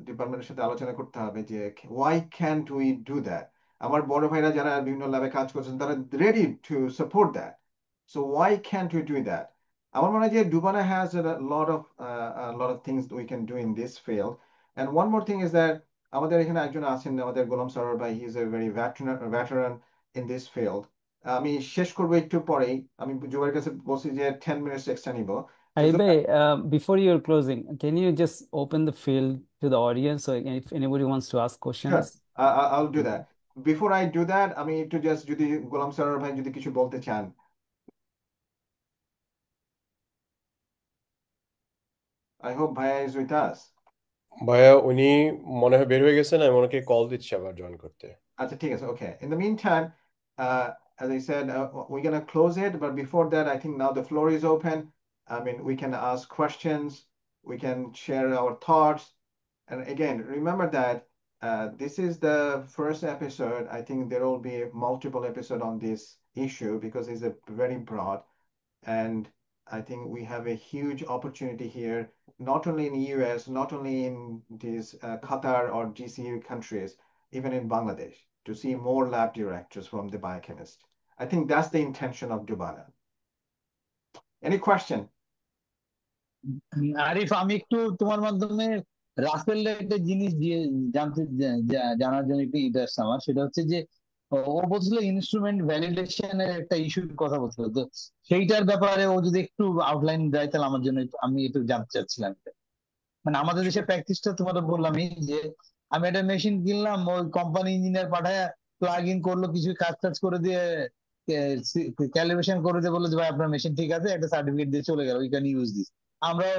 Speaker 1: ডিপার্টমেন্টের সাথে আলোচনা করতে হবে যে why can't we do that? আমার বড় ভাইরা যারা বিভিন্ন ল্যাবে কাজ করছেন তারা ready to support that. So why can't we do that? আমার মনে হয় যে Dubana has a lot of things we can do in this field. And one more thing is that আমাদের এখানে একজন আছেন, আমাদের গোলাম সরোয়ার ভাই, he is a very veteran in this field. আমি শেষ করবো একটু পরেই, আমি জুবাইর কাছে বলছি যে 10 minutes এক্সট্রা নিব।
Speaker 3: Aribe, before you're closing, can you just open the field to the audience so if anybody wants to ask
Speaker 1: Sure,
Speaker 3: questions?
Speaker 1: I'll do that. Before I do that, আমি একটু জাস্ট যদি গোলাম সরোয়ার ভাই যদি কিছু বলতে চান। I hope ভাইয়া is with us.
Speaker 6: ভাইয়া উনি মনে হয় বের হয়ে গেছেন, আমি ওনাকে কল দিচ্ছি আবার জয়েন করতে।
Speaker 1: আচ্ছা, ঠিক আছে, okay. In the meantime, as I said, we're gonna close it, but before that, I think now the floor is open. I mean, we can ask questions, we can share our thoughts, and again, remember that this is the first episode. I think there will be multiple episodes on this issue because it's a very broad, and I think we have a huge opportunity here, not only in the US, not only in these Qatar or GCU countries, even in Bangladesh, to see more lab directors from the biochemist. I think that's the intention of Dubana. Any question?
Speaker 2: Arif, আমি একটু তোমার মাধ্যমে রাসেলের একটা জিনিস জানার জন্য একটু ইন্টারেস্ট আমার, সেটা হচ্ছে যে ও বলছিল ইনস্ট্রুমেন্ট ভ্যালিডেশনের একটা ইস্যুর কথা বলছিল, তো সেইটার ব্যাপারে ও যদি একটু আউটলাইন দেয় তাহলে আমার জন্য আমি একটু জানতে চাচ্ছিলাম। মানে আমাদের দেশে প্র্যাকটিসটা তোমার বললামই যে আমি একটা মেশিন কিনলাম, ওই কোম্পানি ইঞ্জিনিয়ার পাঠায় প্লাগ ইন করলো, কিছু কাজ টাজ করে দিয়ে ক্যালিব্রেশন করে দিয়ে বললো যে ভাই আপনার মেশিন ঠিক আছে, একটা সার্টিফিকেট দিয়ে চলে গেল, উই ক্যান ইউজ দিস। আমরা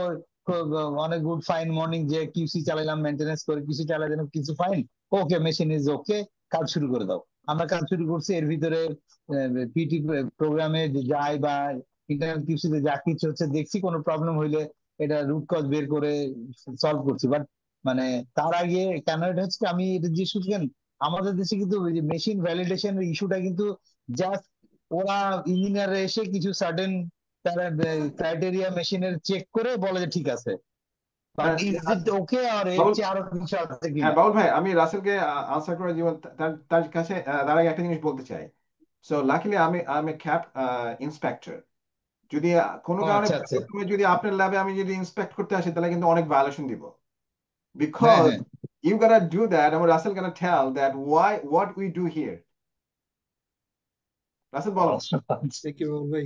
Speaker 2: অনেক গুড ফাইন মর্নিং যে কিউসি চালাইলাম, মেনটেন্যান্স করে কিউসি চালাই দিলাম, কিছু fine, okay machine is okay, কাজ শুরু করে দাও। আমরা কাজ শুরু করছি, এর ভিতরে পিটি প্রোগ্রামে যাই বা ইন্টারনাল কিউসিতে যা কিছু হচ্ছে দেখছি, কোনো প্রবলেম হইলে এটা রুট কজ বের করে সলভ করছি। বাট মানে তার আগে কেন এটা হচ্ছে, আমি এটা জিজ্ঞেস করছি কেন, আমাদের দেশে কিন্তু মেশিন ভ্যালিডেশনের ইস্যুটা কিন্তু জাস্ট ওরা ইঞ্জিনিয়ার এসে কিছু সার্টেন তারা ক্রাইটেরিয়া মেশিনের চেক করে বলে যে ঠিক আছে, বাট ইজ ইট ওকে, আর এর
Speaker 1: বাবুল
Speaker 2: চেয়ে আরো কিছু আছে
Speaker 1: হ্যাঁ
Speaker 2: কিনা?
Speaker 1: বাবুল ভাই, আমি রাসেলকে আনসার করে জীবন তার তার কাছে তার আগে একটা জিনিস বলতে চাই। সো লাকিলি আমি ক্যাপ ইন্সপেক্টর। যদি কোনো
Speaker 2: ও
Speaker 1: কারণে
Speaker 2: আচ্ছা আচ্ছা,
Speaker 1: প্রথমে যদি আপনার ল্যাবে আমি যদি ইন্সপেক্ট করতে আসি তাহলে কিন্তু অনেক ভায়োলেশন দিব,
Speaker 2: হ্যাঁ
Speaker 1: because
Speaker 2: হ্যাঁ
Speaker 1: you gotta do that and Russell gonna tell that why what we do here. Rasel বলো।
Speaker 4: Thank you, ভাই।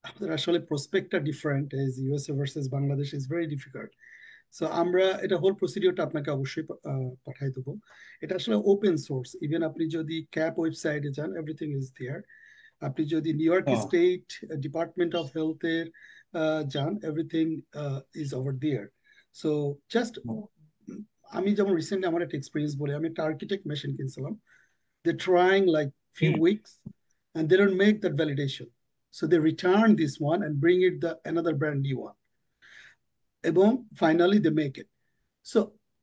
Speaker 4: আমাদের আসলে প্রসপেক্টটা different, as USA versus Bangladesh is very difficult. So আমরা এটা হোল প্রসিডিওরটা আপনাকে অবশ্যই পাঠাই দেবো। এটা আসলে ওপেন সোর্স, ইভেন আপনি যদি ক্যাপ ওয়েবসাইটে যান, এভরিথিং ইজ দেয়ার। আপনি যদি New York state department of হেলথের যান, everything is over there. So just আমি যেমন রিসেন্টলি আমার একটা এক্সপিরিয়েন্স বলি, আমি একটা আর্কিটেক্ট মেশিন কিনছিলাম। They're trying like few weeks and they don't make that validation. So they return this one and bring it the another brand new one. এবং finally they make it. So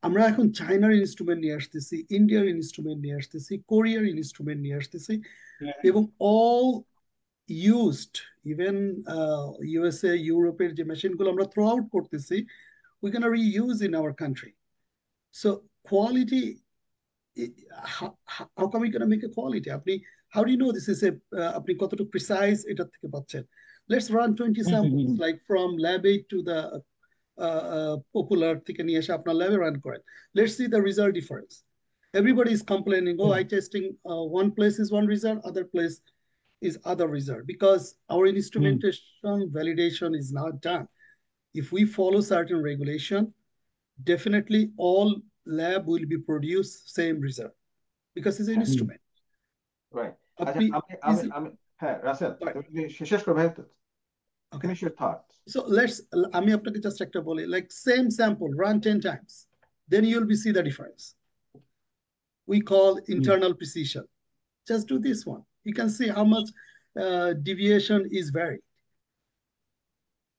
Speaker 4: আমরা এখন চায়নার instrument নিয়ে আসতেছি, ইন্ডিয়ার instrument নিয়ে আসতেছি, কোরিয়ার ইনস্ট্রুমেন্ট নিয়ে আসতেছি, এবং all used, even USA, ইউরোপের যে মেশিনগুলো আমরা থ্রো আউট করতেছি, we can reuse in our country. So quality, how come we gonna make a quality? আপনি how do you know this is a আপনি কতটুকু precise এটা থেকে পাচ্ছেন? Let's run 20 samples like from lab 8 to the popular থেকে নিয়ে এসে আপনার ল্যাবে রান করেন। Let's see the result difference. Everybody is complaining, oh, eye testing, one place is one result, other place is other result, because our instrumentation validation is not done. If we follow certain regulation, definitely all lab will be produce same result, because it's an instrument.
Speaker 1: Right. আচ্ছা
Speaker 4: আপনি
Speaker 1: আমি আমি আমি হ্যাঁ Rasel,
Speaker 4: Right.
Speaker 1: তুমি শেষ করো ভাই,
Speaker 4: Okay.
Speaker 1: finish your thoughts.
Speaker 4: So আমি আপনাকে just একটা বলি, like same sample run 10 times, then you'll be see the difference. We call internal precision. Just do this one, you can see how much deviation is varied.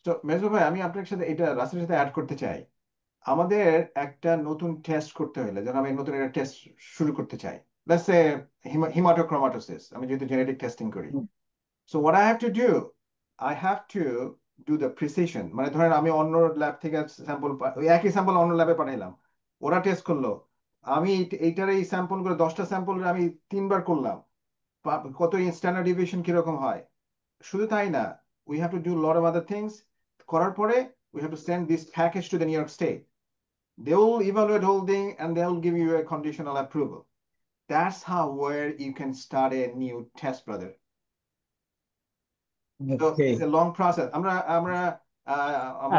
Speaker 1: তো মেজো ভাই, আমি আপনার সাথে এটা রাসেলের সাথে অ্যাড করতে চাই। আমাদের একটা নতুন টেস্ট করতে হলে, যেন আমি নতুন একটা টেস্ট শুরু করতে চাই, লেটস সে হিমাটোক্রোমাটোসিস, আমি যেহেতু জেনেটিক টেস্টিং করি। So what I have to do, I have to do the precision. মানে ধরেন আমি অন্য ল্যাব থেকে স্যাম্পল, ওই একই স্যাম্পল অন্য ল্যাবে পাঠাইলাম, ওরা টেস্ট করলো, আমি এইটার এই স্যাম্পল করে 10টা স্যাম্পল আমি 3বার করলাম, কত স্ট্যান্ডার্ড ডিভিয়েশন কিরকম হয়। শুধু তাই না, we have to do lot of other things. করার পরে we have to send this package to the new York state. They will evaluate whole thing and they'll give you a conditional approval. That's how where you can start a new test, brother. So
Speaker 2: Okay.
Speaker 1: it's a long process. আমরা আমরা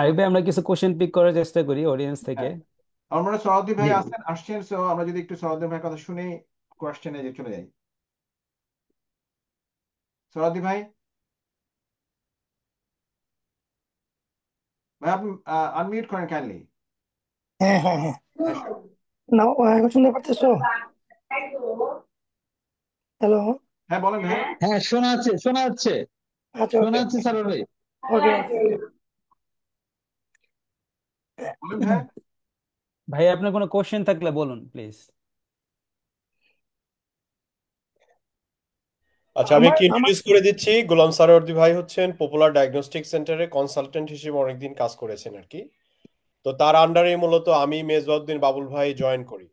Speaker 3: আরিফ ভাই, আমরা কিছু question pick করার চেষ্টা করি audience থেকে।
Speaker 1: আমরা সরাদ্দি ভাই
Speaker 2: জি।
Speaker 1: আসছেন, সো আমরা যদি একটু সরাদ্দি ভাইয়ের কথা শুনে কোয়েশ্চেনে যে চলে যাই। সরাদ্দি ভাই, ভাই আপনি আনমিউট করেন কাইন্ডলি।
Speaker 7: হ্যাঁ হ্যাঁ হ্যাঁ না, এখন শুনতে পারতেছো? হ্যালো,
Speaker 1: হ্যাঁ বলেন ভাই।
Speaker 2: হ্যাঁ শোনা যাচ্ছে, শোনা যাচ্ছে,
Speaker 7: আচ্ছা
Speaker 2: শোনা
Speaker 7: ওকে
Speaker 2: যাচ্ছে স্যার ভাই।
Speaker 7: ওকে
Speaker 1: বলেন ভাই।
Speaker 3: ভাই আপনার কোনো কোশ্চেন থাকলে বলুন প্লিজ।
Speaker 6: আচ্ছা, আমি একটু
Speaker 7: আমার
Speaker 6: ইন্ট্রোডিউস করে দিচ্ছি। গোলাম সারোয়ার্দী ভাই হচ্ছেন পপুলার ডায়াগনস্টিক সেন্টারে কনসালটেন্ট হিসেবে অনেকদিন কাজ করেছেন আর কি। তো তার আন্ডারে মূলত আমি মেজবাউদ্দিন বাবুল ভাই জয়েন করি।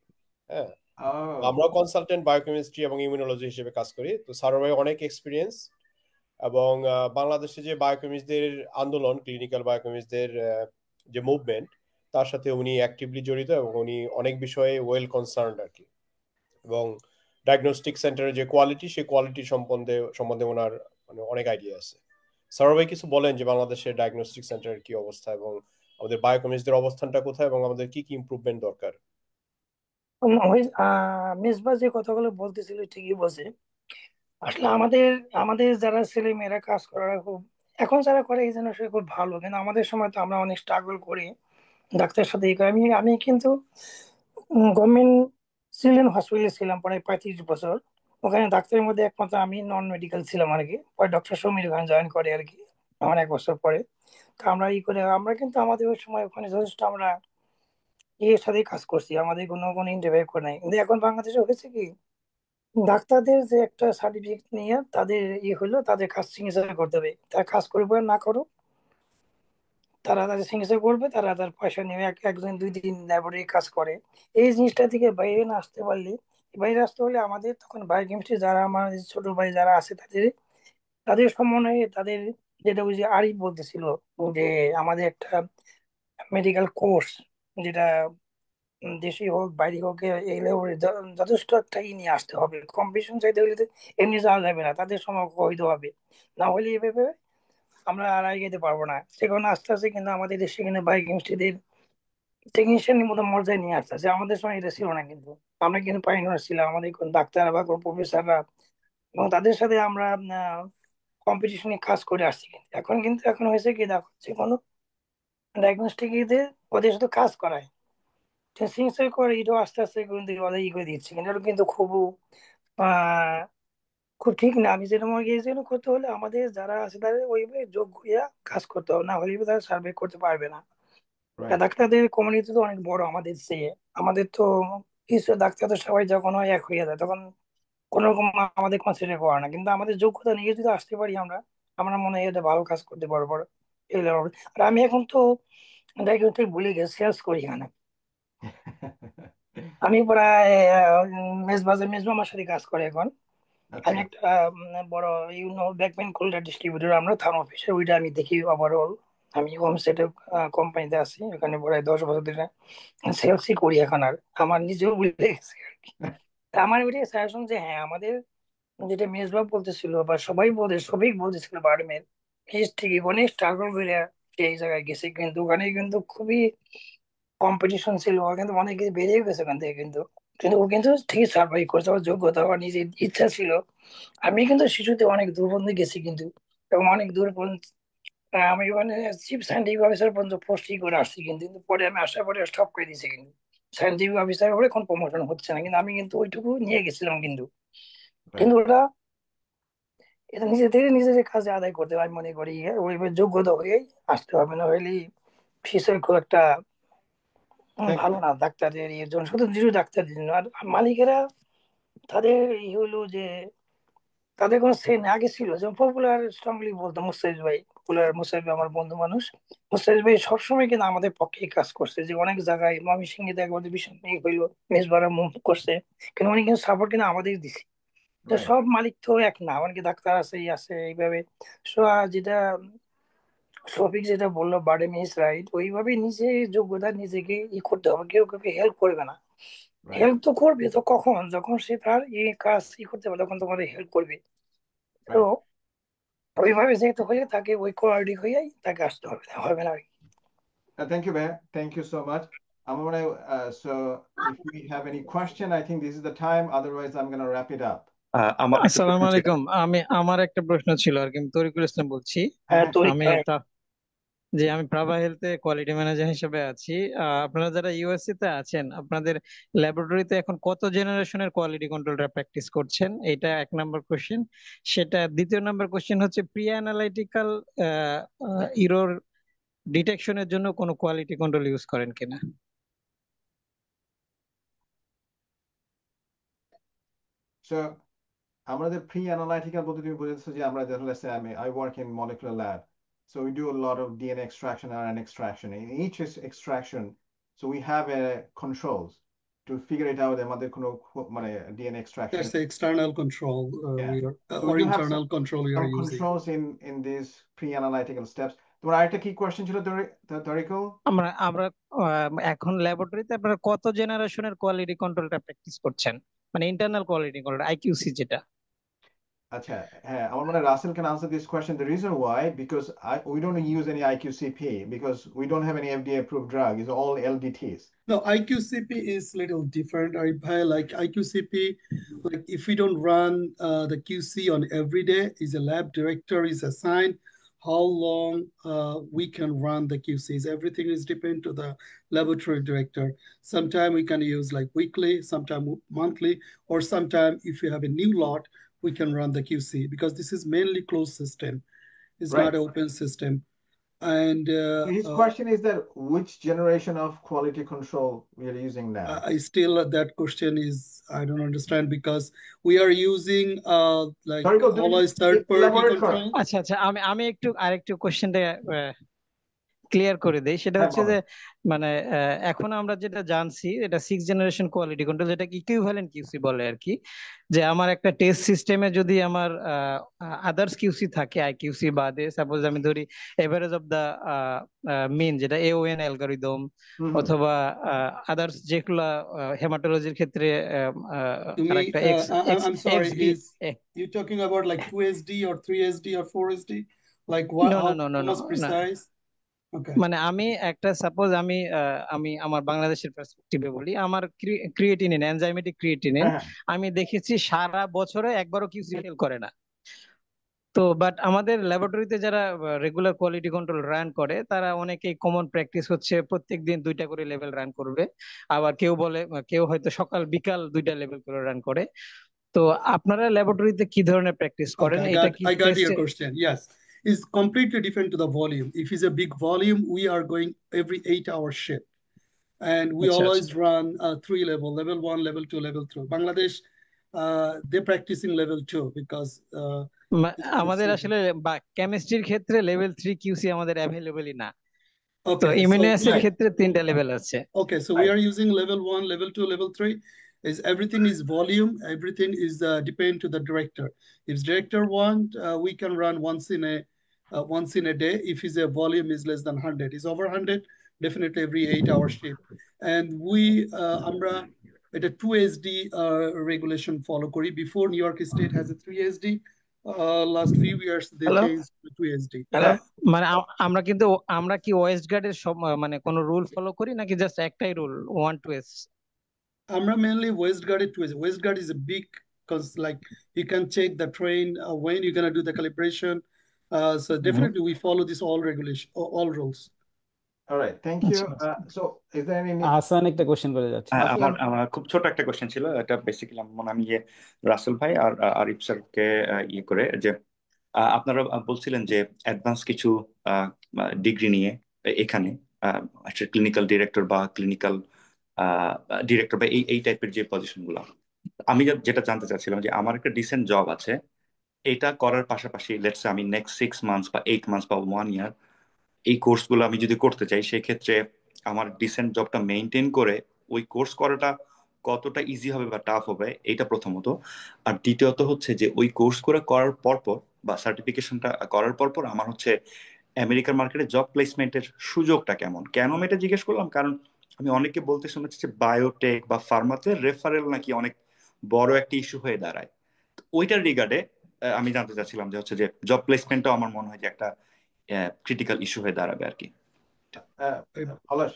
Speaker 6: হ্যাঁ, আমরাও কনসালটেন্ট বায়োকেমিস্ট্রি এবং ইমিউনোলজি হিসেবে কাজ করি। তো সারোয়ার ভাই অনেক এক্সপিরিয়েন্স, এবং বাংলাদেশে যে বায়োকেমিস্টদের আন্দোলন, ক্লিনিক্যাল বায়োকেমিস্টদের যে মুভমেন্ট, তার সাথে উনি অ্যাক্টিভলি জড়িত এবং উনি অনেক বিষয়ে ওয়েল কনসার্নড আর কি। এবং ডায়াগনস্টিক সেন্টারের যে কোয়ালিটি, সেই কোয়ালিটি সম্বন্ধে ওনার মানে অনেক আইডিয়া আছে। সারোয়ার ভাই কিছু বলেন যে বাংলাদেশের ডায়াগনস্টিক সেন্টারের কি অবস্থা এবং আমাদের বায়োকেমিস্টদের অবস্থানটা কোথায় এবং আমাদের কি কি ইমপ্রুভমেন্ট দরকার।
Speaker 7: মিসবা যে কথাগুলো বলতেছিল ঠিকই বলছে। আসলে আমাদের আমাদের যারা ছেলে মেয়েরা কাজ করার খুব, এখন যারা করে এই জেনারেশন খুব ভালো, কিন্তু আমাদের সময় তো আমরা অনেক স্ট্রাগল করি ডাক্তারের সাথে। এই করে আমি আমি কিন্তু গভর্নমেন্ট চিলড্রেন হসপিটালে ছিলাম প্রায় 35 বছর। ওখানে ডাক্তারের মধ্যে একমাত্র আমি নন মেডিকেল ছিলাম আর কি। পরে ডক্টর সমীর ওখানে জয়েন করে আর কি আমার 1 বছর পরে। তো আমরা আমরা কিন্তু আমাদের ওই সময় ওখানে যথেষ্ট আমরা এর সাথে কাজ করছি, আমাদের কোনো ইন্টারভিউ করে নাই। কিন্তু এখন বাংলাদেশে হয়েছে কি, ডাক্তারদের যে একটা সার্টিফিকেট নিয়ে তাদের হলো তাদের কাজ চিকিৎসা করতে হবে, তারা কাজ করবে না করো, তারা তাদের চিকিৎসা করবে, তারা তার পয়সা নেবে। একজন 2 দিন ল্যাবরেটরি কাজ করে। এই জিনিসটা থেকে বাইরে না আসতে পারলে, বাইরে আসতে হলে আমাদের তখন বায়োকেমিস্ট্রি যারা আমার ছোট ভাই যারা আছে তাদের তাদের সমন্বয়ে তাদের, যেটা ওই যে আরিফ বলতেছিল যে আমাদের একটা মেডিকেল কোর্স, যেটা দেশে হোক বাইরে হোক এই লেভেলে যথেষ্ট একটা নিয়ে আসতে হবে। কম্পিটিশন চাইতে হলে তো এমনি যাওয়া যাবে না, তাদের সময় হইতে হবে, না হলে এভাবে আমরা আর এগোতে পারবো না। সে কারণে আস্তে আস্তে কিন্তু আমাদের দেশে কিন্তু বায়োকেমিস্ট্রিদের টেকনিশিয়ানের মতো মর্যাদা নিয়ে আসতেছে। আমাদের সময় এটা ছিল না, কিন্তু আমরা কিন্তু পাইনিয়ার ছিলাম, আমাদের কোন ডাক্তার বা কোন প্রফেসররা, এবং তাদের সাথে আমরা কম্পিটিশনে কাজ করে আসছি। কিন্তু এখন হয়েছে কি, দেখো যে কোনো ডায়াগনস্টিক ওদের সাথে কাজ করায়, সিনসিয়ার করে এটাও আস্তে আস্তে কিন্তু ওরা করে দিচ্ছে, কিন্তু এটা কিন্তু আহ খুব ঠিক না। আমি যেটা মনে করি এই জন্য করতে হলে আমাদের যারা আছে তাদের ওইভাবে যোগ্য হইয়া কাজ করতে হবে, না হলে তারা সার্ভে করতে পারবে না।
Speaker 1: রাইট
Speaker 7: ডাক্তারদের কমিউনিটি তো অনেক বড় আমাদের চেয়ে। আমাদের তো কিছু ডাক্তার তো সবাই যখন হয় এক হয়ে যায়, তখন কোনো রকম আমাদের কনসিডার করে না। কিন্তু আমাদের যোগ্যতা নিয়ে যদি আসতে পারি আমরা, আমরা মনে হয় এটা ভালো কাজ করতে পারবো এই level এ। আর আমি এখন তো ডায়াগনস্টিক ভুলে গেছি, সেলস করি এখানে। আমি প্রায় মেজবা আমার সাথে কাজ করে এখন।
Speaker 1: আচ্ছা
Speaker 7: আমি একটা বড় ব্যাকমেন কোল্ডার ডিস্ট্রিবিউটর, আমরা থার্ম অফিসে, ওইটা আমি দেখি ওভারঅল। আমি হোম সেটের কোম্পানিতে আছি, এখানে প্রায় 10 বছর ধরে সেলসই করি এখন। আর আমার নিজেও ভুলে গেছে আর কি। তা আমার ওইটাই সাজেশন যে হ্যাঁ, আমাদের যেটা মেজবাব বলতেছিল বা সবাই বলতেছিল বার্ডম্যান ঠিকই অনেক স্ট্রাগল করে এই জায়গায় গেছে, কিন্তু ওখানে কিন্তু খুবই কম্পিটিশন ছিল। ও কিন্তু অনেক কিছু বেরিয়ে গেছে ওখান থেকে, কিন্তু কিন্তু ও কিন্তু ঠিকই সার্ভাইভ করেছে, ওর যোগ্যতা ওর নিজের ইচ্ছা ছিল। আমি কিন্তু শিশুতে অনেক দূর পর্যন্ত গেছি কিন্তু, এবং অনেক দূর পর্যন্ত আমি মানে চিফ সায়েন্টিফিক অফিসার পর্যন্ত পোস্টিং করে আসছি, কিন্তু কিন্তু পরে আমি আসার পরে স্টপ করে দিয়েছি। কিন্তু সায়েন্টিফিক অফিসার হলে এখন প্রমোশন হচ্ছে না, কিন্তু আমি কিন্তু ওইটুকু নিয়ে গেছিলাম। কিন্তু
Speaker 1: রাইট
Speaker 7: কিন্তু ওটা এটা নিজে থেকে নিজের কাজে আদায় করতে হবে, আমি মনে করি। ওইভাবে যোগ্যতা হয়েই আসতে হবে, না হলে ফিসের খুব একটা
Speaker 1: থ্যাংক
Speaker 7: ভালো না ডাক্তারের জন্য, শুধু নিজ ডাক্তারের জন্য। আর মালিকেরা তাদের হলো যে তাদের কোনো সে আগে ছিল, যেমন পপুলার স্ট্রংলি বলতো মুস্তাফিজ ভাই। পপুলার মুস্তাফিজ আমার বন্ধু মানুষ। মুস্তাফিজ ভাই সবসময় কিন্তু আমাদের পক্ষে কাজ করছে, যে অনেক জায়গায় ময়মনসিংহে একবার ভীষণ হইলো, মেজবারা মুভ করছে, কিন্তু উনি কিন্তু সাপোর্ট কিন্তু আমাদের দিছে। তো
Speaker 1: রাইট
Speaker 7: সব মালিক তো এক না, অনেকে ডাক্তার আছে আছে এইভাবে। সো যেটা শফিক যেটা বললো বার্ডেন ইজ রাইট, ওইভাবে নিজে যোগ্যতা নিজেকে করতে হবে, কেউ কাউকে হেল্প করবে না।
Speaker 1: রাইট
Speaker 7: হেল্প তো করবে তো কখন, যখন সে তার কাজ করতে পারে তখন তোমাদের হেল্প করবে। তো
Speaker 1: রাইট
Speaker 7: ওইভাবে যেহেতু হয়ে তাকে ওই কোয়ালিটি হয়েই তাকে আসতে হবে, না হবে না আর কি।
Speaker 1: থ্যাংক ইউ ভাইয়া, থ্যাংক ইউ সো মাচ। আমার মনে হয় so if we have any question, I think this is the time, otherwise I'm going to wrap it up.
Speaker 5: আমার একটা
Speaker 8: আসসালামু
Speaker 5: প্রশ্ন ছিল।
Speaker 8: আলাইকুম। আমার একটা প্রশ্ন ছিল আর কি। আমি তরিকুল ইসলাম বলছি।
Speaker 7: হ্যাঁ, তো
Speaker 8: আমি আমি প্রাভা হেলথে কোয়ালিটি ম্যানেজার হিসেবে আছি। আপনারা যারা ইউএসসি তে আছেন, আপনাদের ল্যাবরেটরিতে এখন কত জেনারেশনের কোয়ালিটি কন্ট্রোলটা প্র্যাকটিস করছেন? এটা 1 নম্বর কোশ্চেন। সেটা 2য় নম্বর কোশ্চেন হচ্ছে প্রি অ্যানালাইটিক্যাল ইরর ডিটেকশনের জন্য কোনো কোয়ালিটি কন্ট্রোল ইউজ করেন কিনা?
Speaker 1: So আমাদের প্রি অ্যানালাইটিক্যাল বলতে তুমি বুঝেছো যে আমরা let's say I work in molecular lab, so we do a lot of DNA extraction, RNA extraction. In each extraction, so we have a controls to figure it out আমাদের কোনো মানে DNA extraction.
Speaker 4: That's the external control
Speaker 1: Yeah. So
Speaker 4: or
Speaker 1: we do have
Speaker 4: internal control you are
Speaker 1: some
Speaker 4: using.
Speaker 1: controls in these pre-analytical steps. তোমার আরেকটা কি question ছিল তরিকুল?
Speaker 8: আমরা এখন ল্যাবরেটরিতে আপনারা কত জেনারেশনের কোয়ালিটি কন্ট্রোলটা প্র্যাকটিস করছেন? মানে ইন্টারনাল কোয়ালিটি কন্ট্রোল আইকিউসি যেটা।
Speaker 1: আচ্ছা, হ্যাঁ, আমার মনে হয় Russell can answer this question. The reason why, because we don't use any IQCP because we don't have any FDA approved drug. It's all LDTs.
Speaker 4: No, IQCP is little different. Like IQCP, like if we don't run the QC on every day, is a lab director is assigned how long we can run the QCs. Everything is depend to the laboratory director. Sometime we can use like weekly, sometime monthly, or sometime if you have a new lot, we can run the QC because this is mainly closed system. It's
Speaker 1: Right.
Speaker 4: not an open system. And
Speaker 1: His question is that which generation of quality control we are using now?
Speaker 4: I still that question is I don't understand because we are using like
Speaker 1: Sorry, do you
Speaker 4: always third party
Speaker 1: elaborate for us?
Speaker 4: control.
Speaker 8: আচ্ছা আচ্ছা, আমি একটু আরেকটু কোশ্চেনটা clear করে দেই। সেটা
Speaker 1: হ্যাঁ,
Speaker 8: হচ্ছে
Speaker 1: বলেন।
Speaker 8: যে মানে এখন আমরা যেটা জানছি এটা 6th জেনারেশন কোয়ালিটি কন্ট্রোল, যেটা ইকুইভ্যালেন্ট কিউসি বলে আর কি। যে আমার একটা টেস্ট সিস্টেমে যদি আমার আদার্স কিউসি থাকে আইকিউসি বাদে, সাপোজ আমি ধরি এভারেজ অফ দা মিন যেটা AON অ্যালগরিদম, অথবা আদার্স যেগুলা হেমাটোলজির ক্ষেত্রে আরেকটা
Speaker 4: I'm sorry,
Speaker 8: XD
Speaker 4: is you talking about like 2SD or 3SD or 4SD? Like what?
Speaker 8: No,
Speaker 4: how,
Speaker 8: no, no, no,
Speaker 4: how
Speaker 8: no,
Speaker 4: much
Speaker 8: no.
Speaker 4: precise? Okay.
Speaker 8: মানে আমি একটা suppose আমি আমার বাংলাদেশের পার্সপেক্টিভে বলি, আমার ক্রিয়েটিনিন এনজাইমেটিক ক্রিয়েটিনিন
Speaker 1: হ্যাঁ,
Speaker 8: আমি দেখেছি সারা বছরে একবারও কিউসি ফেল করে না। তো বাট আমাদের ল্যাবরেটরিতে যারা রেগুলার কোয়ালিটি কন্ট্রোল রান করে তারা অনেকেই কমন প্র্যাকটিস হচ্ছে প্রত্যেকদিন 2টা করে লেভেল রান করবে। আবার কেউ হয়তো সকাল বিকাল 2টা লেভেল করে রান করে। তো আপনারা ল্যাবরেটরিতে কি ধরনের প্র্যাকটিস করেন?
Speaker 4: Okay,
Speaker 8: এটা কি
Speaker 4: I got your question. Yes, it's completely different to the volume. If it's a big volume, we are going every 8-hour shift, and we always run 3 level: level 1, level 2, level 3. Bangladesh, they're practicing level 2 because
Speaker 8: আমাদের আসলে কেমিস্ট্রির ক্ষেত্রে level 3 QC আমাদের অ্যাভেলেবলই না। তো
Speaker 4: okay,
Speaker 8: immuno
Speaker 4: so
Speaker 8: acid ক্ষেত্রে 3টা level আছে।
Speaker 4: okay, so we are using level 1, level 2, level 3. Is everything is volume, everything is depend to the director. If director want, we can run once in a day. If his volume is less than 100, is over 100, definitely every 8-hour shift. And we আমরা এটা 2SD regulation follow করি. Before New York State has a 3SD. Last few years they changed to 2SD.
Speaker 8: মানে আমরা কি West গার্ডের সব মানে কোন রুল ফলো করি নাকি জাস্ট একটাই রুল 1-2S?
Speaker 4: আমরা mainly WestGuard 2SD. WestGuard is a big because like you can check the train when you're gonna do the calibration. So definitely we follow this all regulation, all rules.
Speaker 1: All right, thank you. So is there any
Speaker 3: আসান একটা question করে যাচ্ছে।
Speaker 9: আমার খুব ছোট একটা question ছিল, এটা basically আমি রাসেল ভাই আর আরিফ স্যারকে করে যে আপনারা বলছিলেন যে অ্যাডভান্স কিছু ডিগ্রি নিয়ে এখানে ক্লিনিক্যাল ডিরেক্টর বা ক্লিনিক্যাল ডিরেক্টর বা এই টাইপের যে পজিশনগুলো, আমি যেটা জানতে চাচ্ছিলাম যে আমার একটা ডিসেন্ট জব আছে, এটা করার পাশাপাশি লেটস আমি নেক্সট 6 মান্থস বা 8 মান্থস বা 1 ইয়ার এই কোর্সগুলো আমি যদি করতে চাই, সেক্ষেত্রে আমার ডিসেন্ট জবটা মেনটেন করে ওই কোর্স করাটা কতটা ইজি হবে বা টাফ হবে, এটা প্রথমত। আর দ্বিতীয়ত হচ্ছে যে ওই কোর্স করার পরপর বা সার্টিফিকেশনটা করার পরপর আমার হচ্ছে আমেরিকার মার্কেটে জব প্লেসমেন্টের সুযোগটা কেমন। কেন আমি এটা জিজ্ঞেস করলাম, কারণ আমি অনেকে বলতে শুনেছি যে বায়োটেক বা ফার্মাতে রেফারেল নাকি অনেক বড় একটা ইস্যু হয়ে দাঁড়ায়। ওইটার রিগার্ডে আমি জানতে চাচ্ছিলাম যে হচ্ছে যে জব প্লেসমেন্টটাও আমার মনে হয় যে একটা critical issue হয়ে দাঁড়াবে আর কি।
Speaker 1: Palash,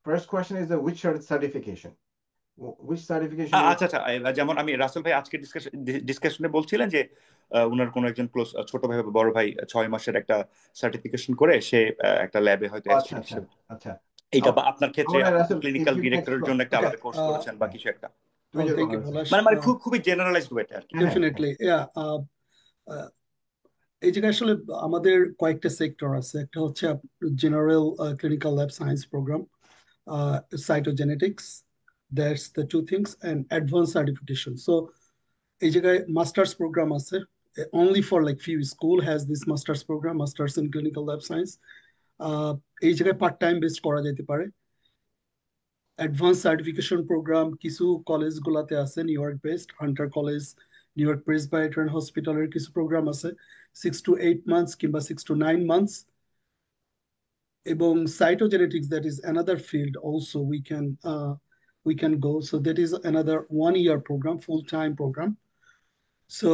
Speaker 1: first question is which certification? Which certification?
Speaker 9: আচ্ছা, যেমন আমি রাসেল ভাই আজকে ডিসকাশনে বলছিলেন যে উনার কোন একজন ক্লোজ ছোট ভাই বা বড় ভাই 6 মাসের একটা সার্টিফিকেশন করে সে একটা ল্যাবে হয়তো
Speaker 1: আচ্ছা
Speaker 9: এইটা বা আপনার ক্ষেত্রে ক্লিনিক্যাল ডিরেক্টরের জন্য একটা আলাদা কোর্স করেছেন বা কিছু একটা, মানে খুবই জেনারেলাইজড ওয়েতে আর কি।
Speaker 4: ডেফিনেটলি এই জায়গায় আসলে আমাদের কয়েকটা সেক্টর আছে। একটা হচ্ছে general clinical lab science programme, cytogenetics, that's the two things, and advanced certification. So এই জায়গায় মাস্টার্স প্রোগ্রাম আছে, only for like few school has this master's program, masters in clinical lab science. এই জায়গায় part time based করা যেতে পারে। Advance certification programme কিছু college গুলাতে আছে, New York based, Hunter College, New York Presbyterian হসপিটালের কিছু প্রোগ্রাম আছে 6 to 8 months কিংবা 6 to 9 months। এবং cytogenetics, that is another field also we can we can go. So that is another 1 year program, full-time program. So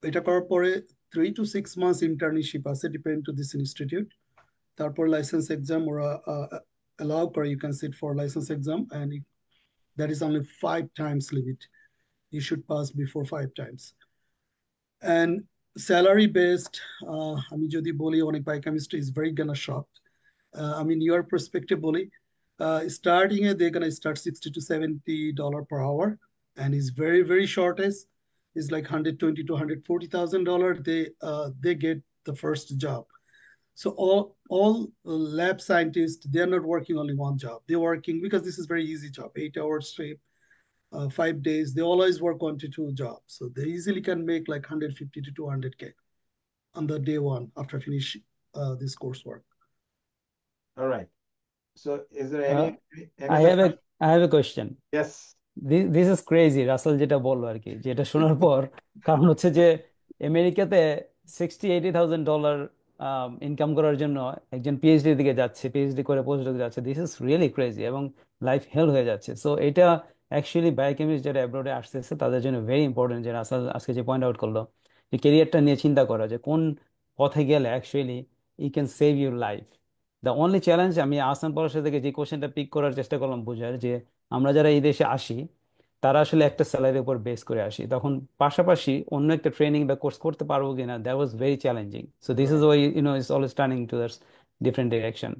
Speaker 4: এটা করার পরে 3 to 6 months internship আছে, depend to this institute. তারপর license exam ওরা allow করে, you can sit for license exam, and that is only 5 times limit. You should pass before 5 times. And salary based, আমি যদি বলি অনেক biochemistry is very gonna shocked. I mean, your perspective boli, starting they're gonna start 60 to $70 per hour, and is very very shortest is like 120 to $140,000. They get the first job. So all lab scientists, they're not working only one job. They're working, because this is very easy job, 8 hours straight, 5 days. They always work 1 to 2 jobs, so they easily can make like 150 to 200K on the day one after finish this coursework.
Speaker 1: All right. So is there
Speaker 3: Uh,
Speaker 1: any
Speaker 3: I
Speaker 1: other
Speaker 3: have
Speaker 1: question?
Speaker 3: I have a question.
Speaker 1: Yes.
Speaker 3: This is crazy, Russell যেটা বললো আর কি, যেটা শোনার পর, কারণ হচ্ছে যে আমেরিকাতে $60,000-80,000 ইনকাম করার জন্য একজন পিএইচডি দিকে যাচ্ছে, পিএইচডি করে পোস্টডক যাচ্ছে। দিস ইজ রিয়েলি ক্রেজি, এবং লাইফ হেল হয়ে যাচ্ছে। সো এটা অ্যাকচুয়ালি বায়োকেমিস্ট যারা অ্যাব্রোডে আসতেছে তাদের জন্য ভেরি ইম্পর্টেন্ট, যে রাসেল আজকে যে পয়েন্ট আউট করলো, যে কেরিয়ারটা নিয়ে চিন্তা করা, যে কোন পথে গেলে actually E can save your life. The only challenge, আমি আসাম পড়াশোনা থেকে যে কোশ্চেনটা পিক করার চেষ্টা করলাম বোঝার, যে আমরা যারা এই দেশে আসি তারা আসলে একটা স্যালারির উপর বেস করে আসি, তখন পাশাপাশি অন্য একটা ট্রেনিং বা কোর্স করতে পারবো কিনা, that was very challenging. So this is why it's always turning to the different direction.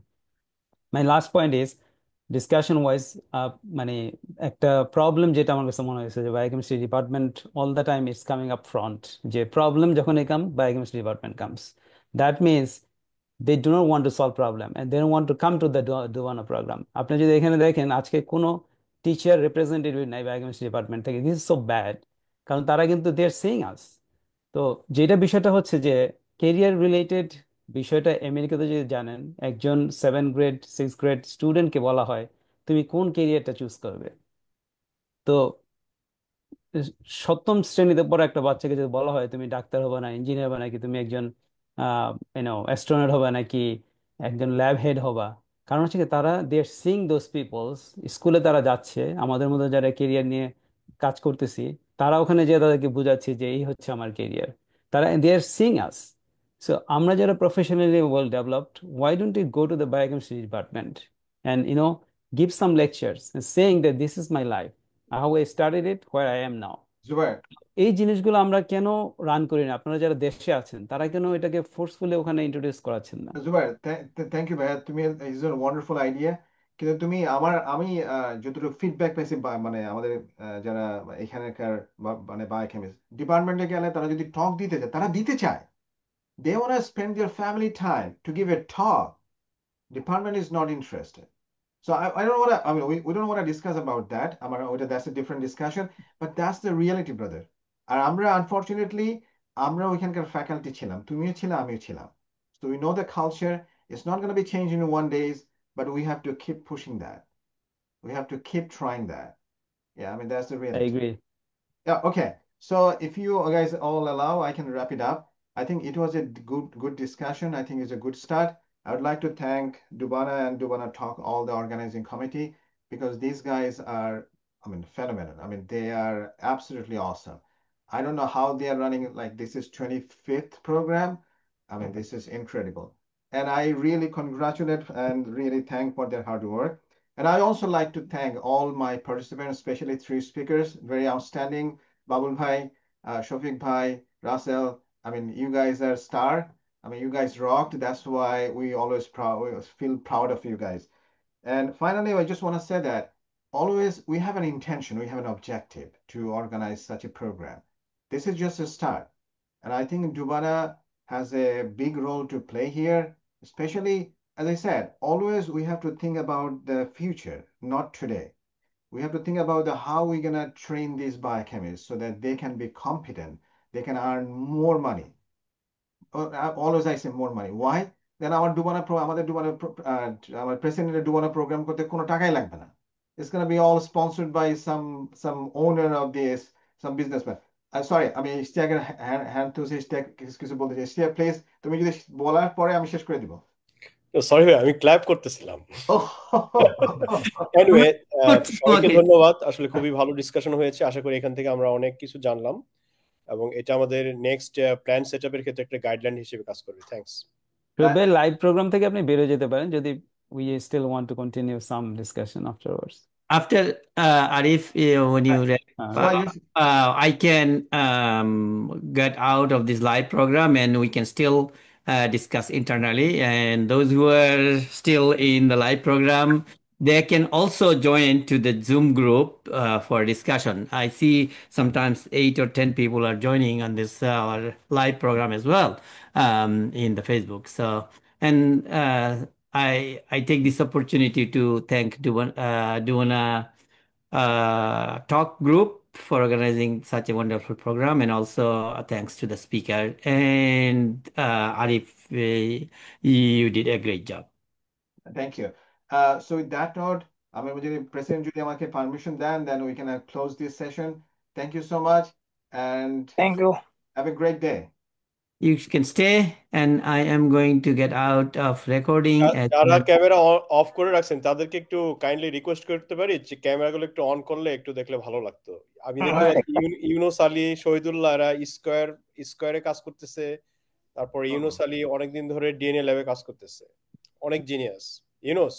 Speaker 3: My last point is discussion wise, মানে একটা প্রবলেম যেটা আমার কাছে মনে হয়েছে, যে biochemistry department all the time it's coming up front, যে problem যখন biochemistry department comes, that means they do not want to solve problem and they don't want to come to the Duvana program. আপনি যদি এখানে দেখেন আজকে কোনো teacher representative নাই biochemistry department থেকে, দিস ইজ সো ব্যাড, কারণ তারা কিন্তু দে আর সিইং আস। তো যেটা বিষয়টা হচ্ছে যে কেরিয়ার রিলেটেড বিষয়টা আমেরিকাতে যদি জানেন, একজন 7 গ্রেড 6 গ্রেড স্টুডেন্টকে বলা হয় তুমি কোন কেরিয়ারটা চুজ করবে, তো সপ্তম শ্রেণীতে পড়া একটা বাচ্চাকে যদি বলা হয় তুমি ডাক্তার হবে না, ইঞ্জিনিয়ার হবে নাকি তুমি একজন অ্যাস্ট্রোনট হবে নাকি একজন ল্যাব হেড হবা, কারণ হচ্ছে কি তারা দে আর সিইং দোজ পিপলস, স্কুলে তারা যাচ্ছে, আমাদের মধ্যে যারা কেরিয়ার নিয়ে কাজ করতেছি তারা ওখানে যে তাদেরকে বুঝাচ্ছি যে এই হচ্ছে আমার কেরিয়ার, তারা দে আর সিইং আস। সো আমরা যারা professionally well developed, why don't you go to the biochemistry department and give some lectures and saying that this is my life, how I started it, where I am now.
Speaker 1: Zubair,
Speaker 3: এই জিনিসগুলো আমরা কেন run করি না? আপনারা যারা দেশে আছেন তারা কেন এটাকে ফোর্সফুলি ওখানে ইন্ট্রোডিউস করাচ্ছেন না?
Speaker 1: Zubair, থ্যাংক ইউ ভাইয়া, তুমি ইজ এ ওয়ান্ডারফুল আইডিয়া। কিন্তু তুমি আমি যতটুকু ফিডব্যাক পেয়েছি, মানে আমাদের যারা এখানকার মানে বায়োকেমিস্ট ডিপার্টমেন্টে গেলে তারা যদি টক দিতে চায়, তারা দিতে চায়, they want to spend their family time to give a talk, department is not interested. So I don't want to, I mean, we don't want to discuss about that. That's a different discussion, but that's the reality, brother. আর আমরা unfortunately আমরা ওইখানকার faculty ছিলাম, তুমিও ছিলে, আমিও ছিলাম। So we know the culture. It's not going to be changed in 1 day, but we have to keep pushing that. We have to keep trying that. Yeah, I mean, that's the
Speaker 3: I
Speaker 1: reality.
Speaker 3: agree.
Speaker 1: Yeah, okay. So if you guys all allow, I can wrap it up. I think it was a good discussion. I think it's a good start. I would like to thank Dubana and Dubana Talk, all the organizing committee, because these guys are, I mean, phenomenal. I mean, they are absolutely awesome. I don't know how they are running, like this is 25th program. I mean, this is incredible. And I really congratulate and really thank for their hard work. And I also like to thank all my participants, especially 3 speakers, very outstanding. Babul Bhai, Shafiq Bhai, Russell. I mean, you guys are star. I mean, you guys rocked. That's why we always we feel proud of you guys. And finally, I just want to say that always we have an intention, we have an objective to organize such a program. This is just a start. And I think Dubana has a big role to play here, especially, as I said, always we have to think about the future, not today. We have to think about how we're going to train these biochemists so that they can be competent, they can earn more money. Always I say more money. Why? Then আমাদের আমার প্রেসিডেন্টের ডুবানা programme করতে কোনো টাকাই লাগবে না। It's going to be all sponsored by some owner of this, some businessman. Sorry, আমি ইশতিয়াকের hand তো ইশতিয়াক কিছু বলতে চাই। ইশতিয়াক প্লিজ, তুমি যদি বলার পরে আমি শেষ করে দিব।
Speaker 6: সরি ভাই, আমি ক্ল্যাপ করতেছিলাম।
Speaker 1: Oh,
Speaker 6: এনিওয়ে, সবাইকে
Speaker 10: Okay.
Speaker 6: ধন্যবাদ। আসলে খুবই ভালো ডিসকাশন হয়েছে। আশা করি এখান থেকে আমরা অনেক কিছু জানলাম এবং এটা আমাদের নেক্সট প্ল্যান সেটআপের ক্ষেত্রে একটা গাইডলাইন হিসেবে কাজ করবে। থ্যাঙ্কস।
Speaker 3: শুভে লাইভ প্রোগ্রাম থেকে আপনি বেরোয় যেতে পারেন যদি we still want to continue some discussion afterwards.
Speaker 10: After Arif, when you I can get out of this live program and we can still discuss internally. And those who are still in the live program, they can also join to the Zoom group for discussion. I see sometimes 8 or 10 people are joining on this our live program as well in the Facebook. So, and I take this opportunity to thank Duana Talk Group for organizing such a wonderful program, and also thanks to the speaker. And Arif, you did a great job.
Speaker 1: Thank you. So with that note, আমি যদি president যদি আমাকে permission দেন, then we can close this session. Thank you so much and
Speaker 7: Thank you.
Speaker 1: have a great day.
Speaker 10: You can stay, and I am going to get out of recording.
Speaker 6: যারা camera off করে রাখছেন তাদেরকে একটু kindly request করতে পারি যে ক্যামেরাগুলো একটু on করলে একটু দেখলে ভালো লাগতো। আমি দেখতে পাচ্ছি ইউনুস আলী, শহীদুল্লাহ এরা স্কয়ারে কাজ করতেছে। তারপর ইউনুস আলী অনেকদিন ধরে ডিএনএ ল্যাবে কাজ করতেছে, অনেক জিনিয়াস। ইউনুস,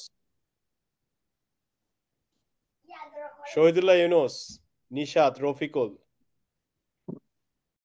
Speaker 6: শহীদুল্লাহ, ইউনুস, নিশাত, রফিকুল,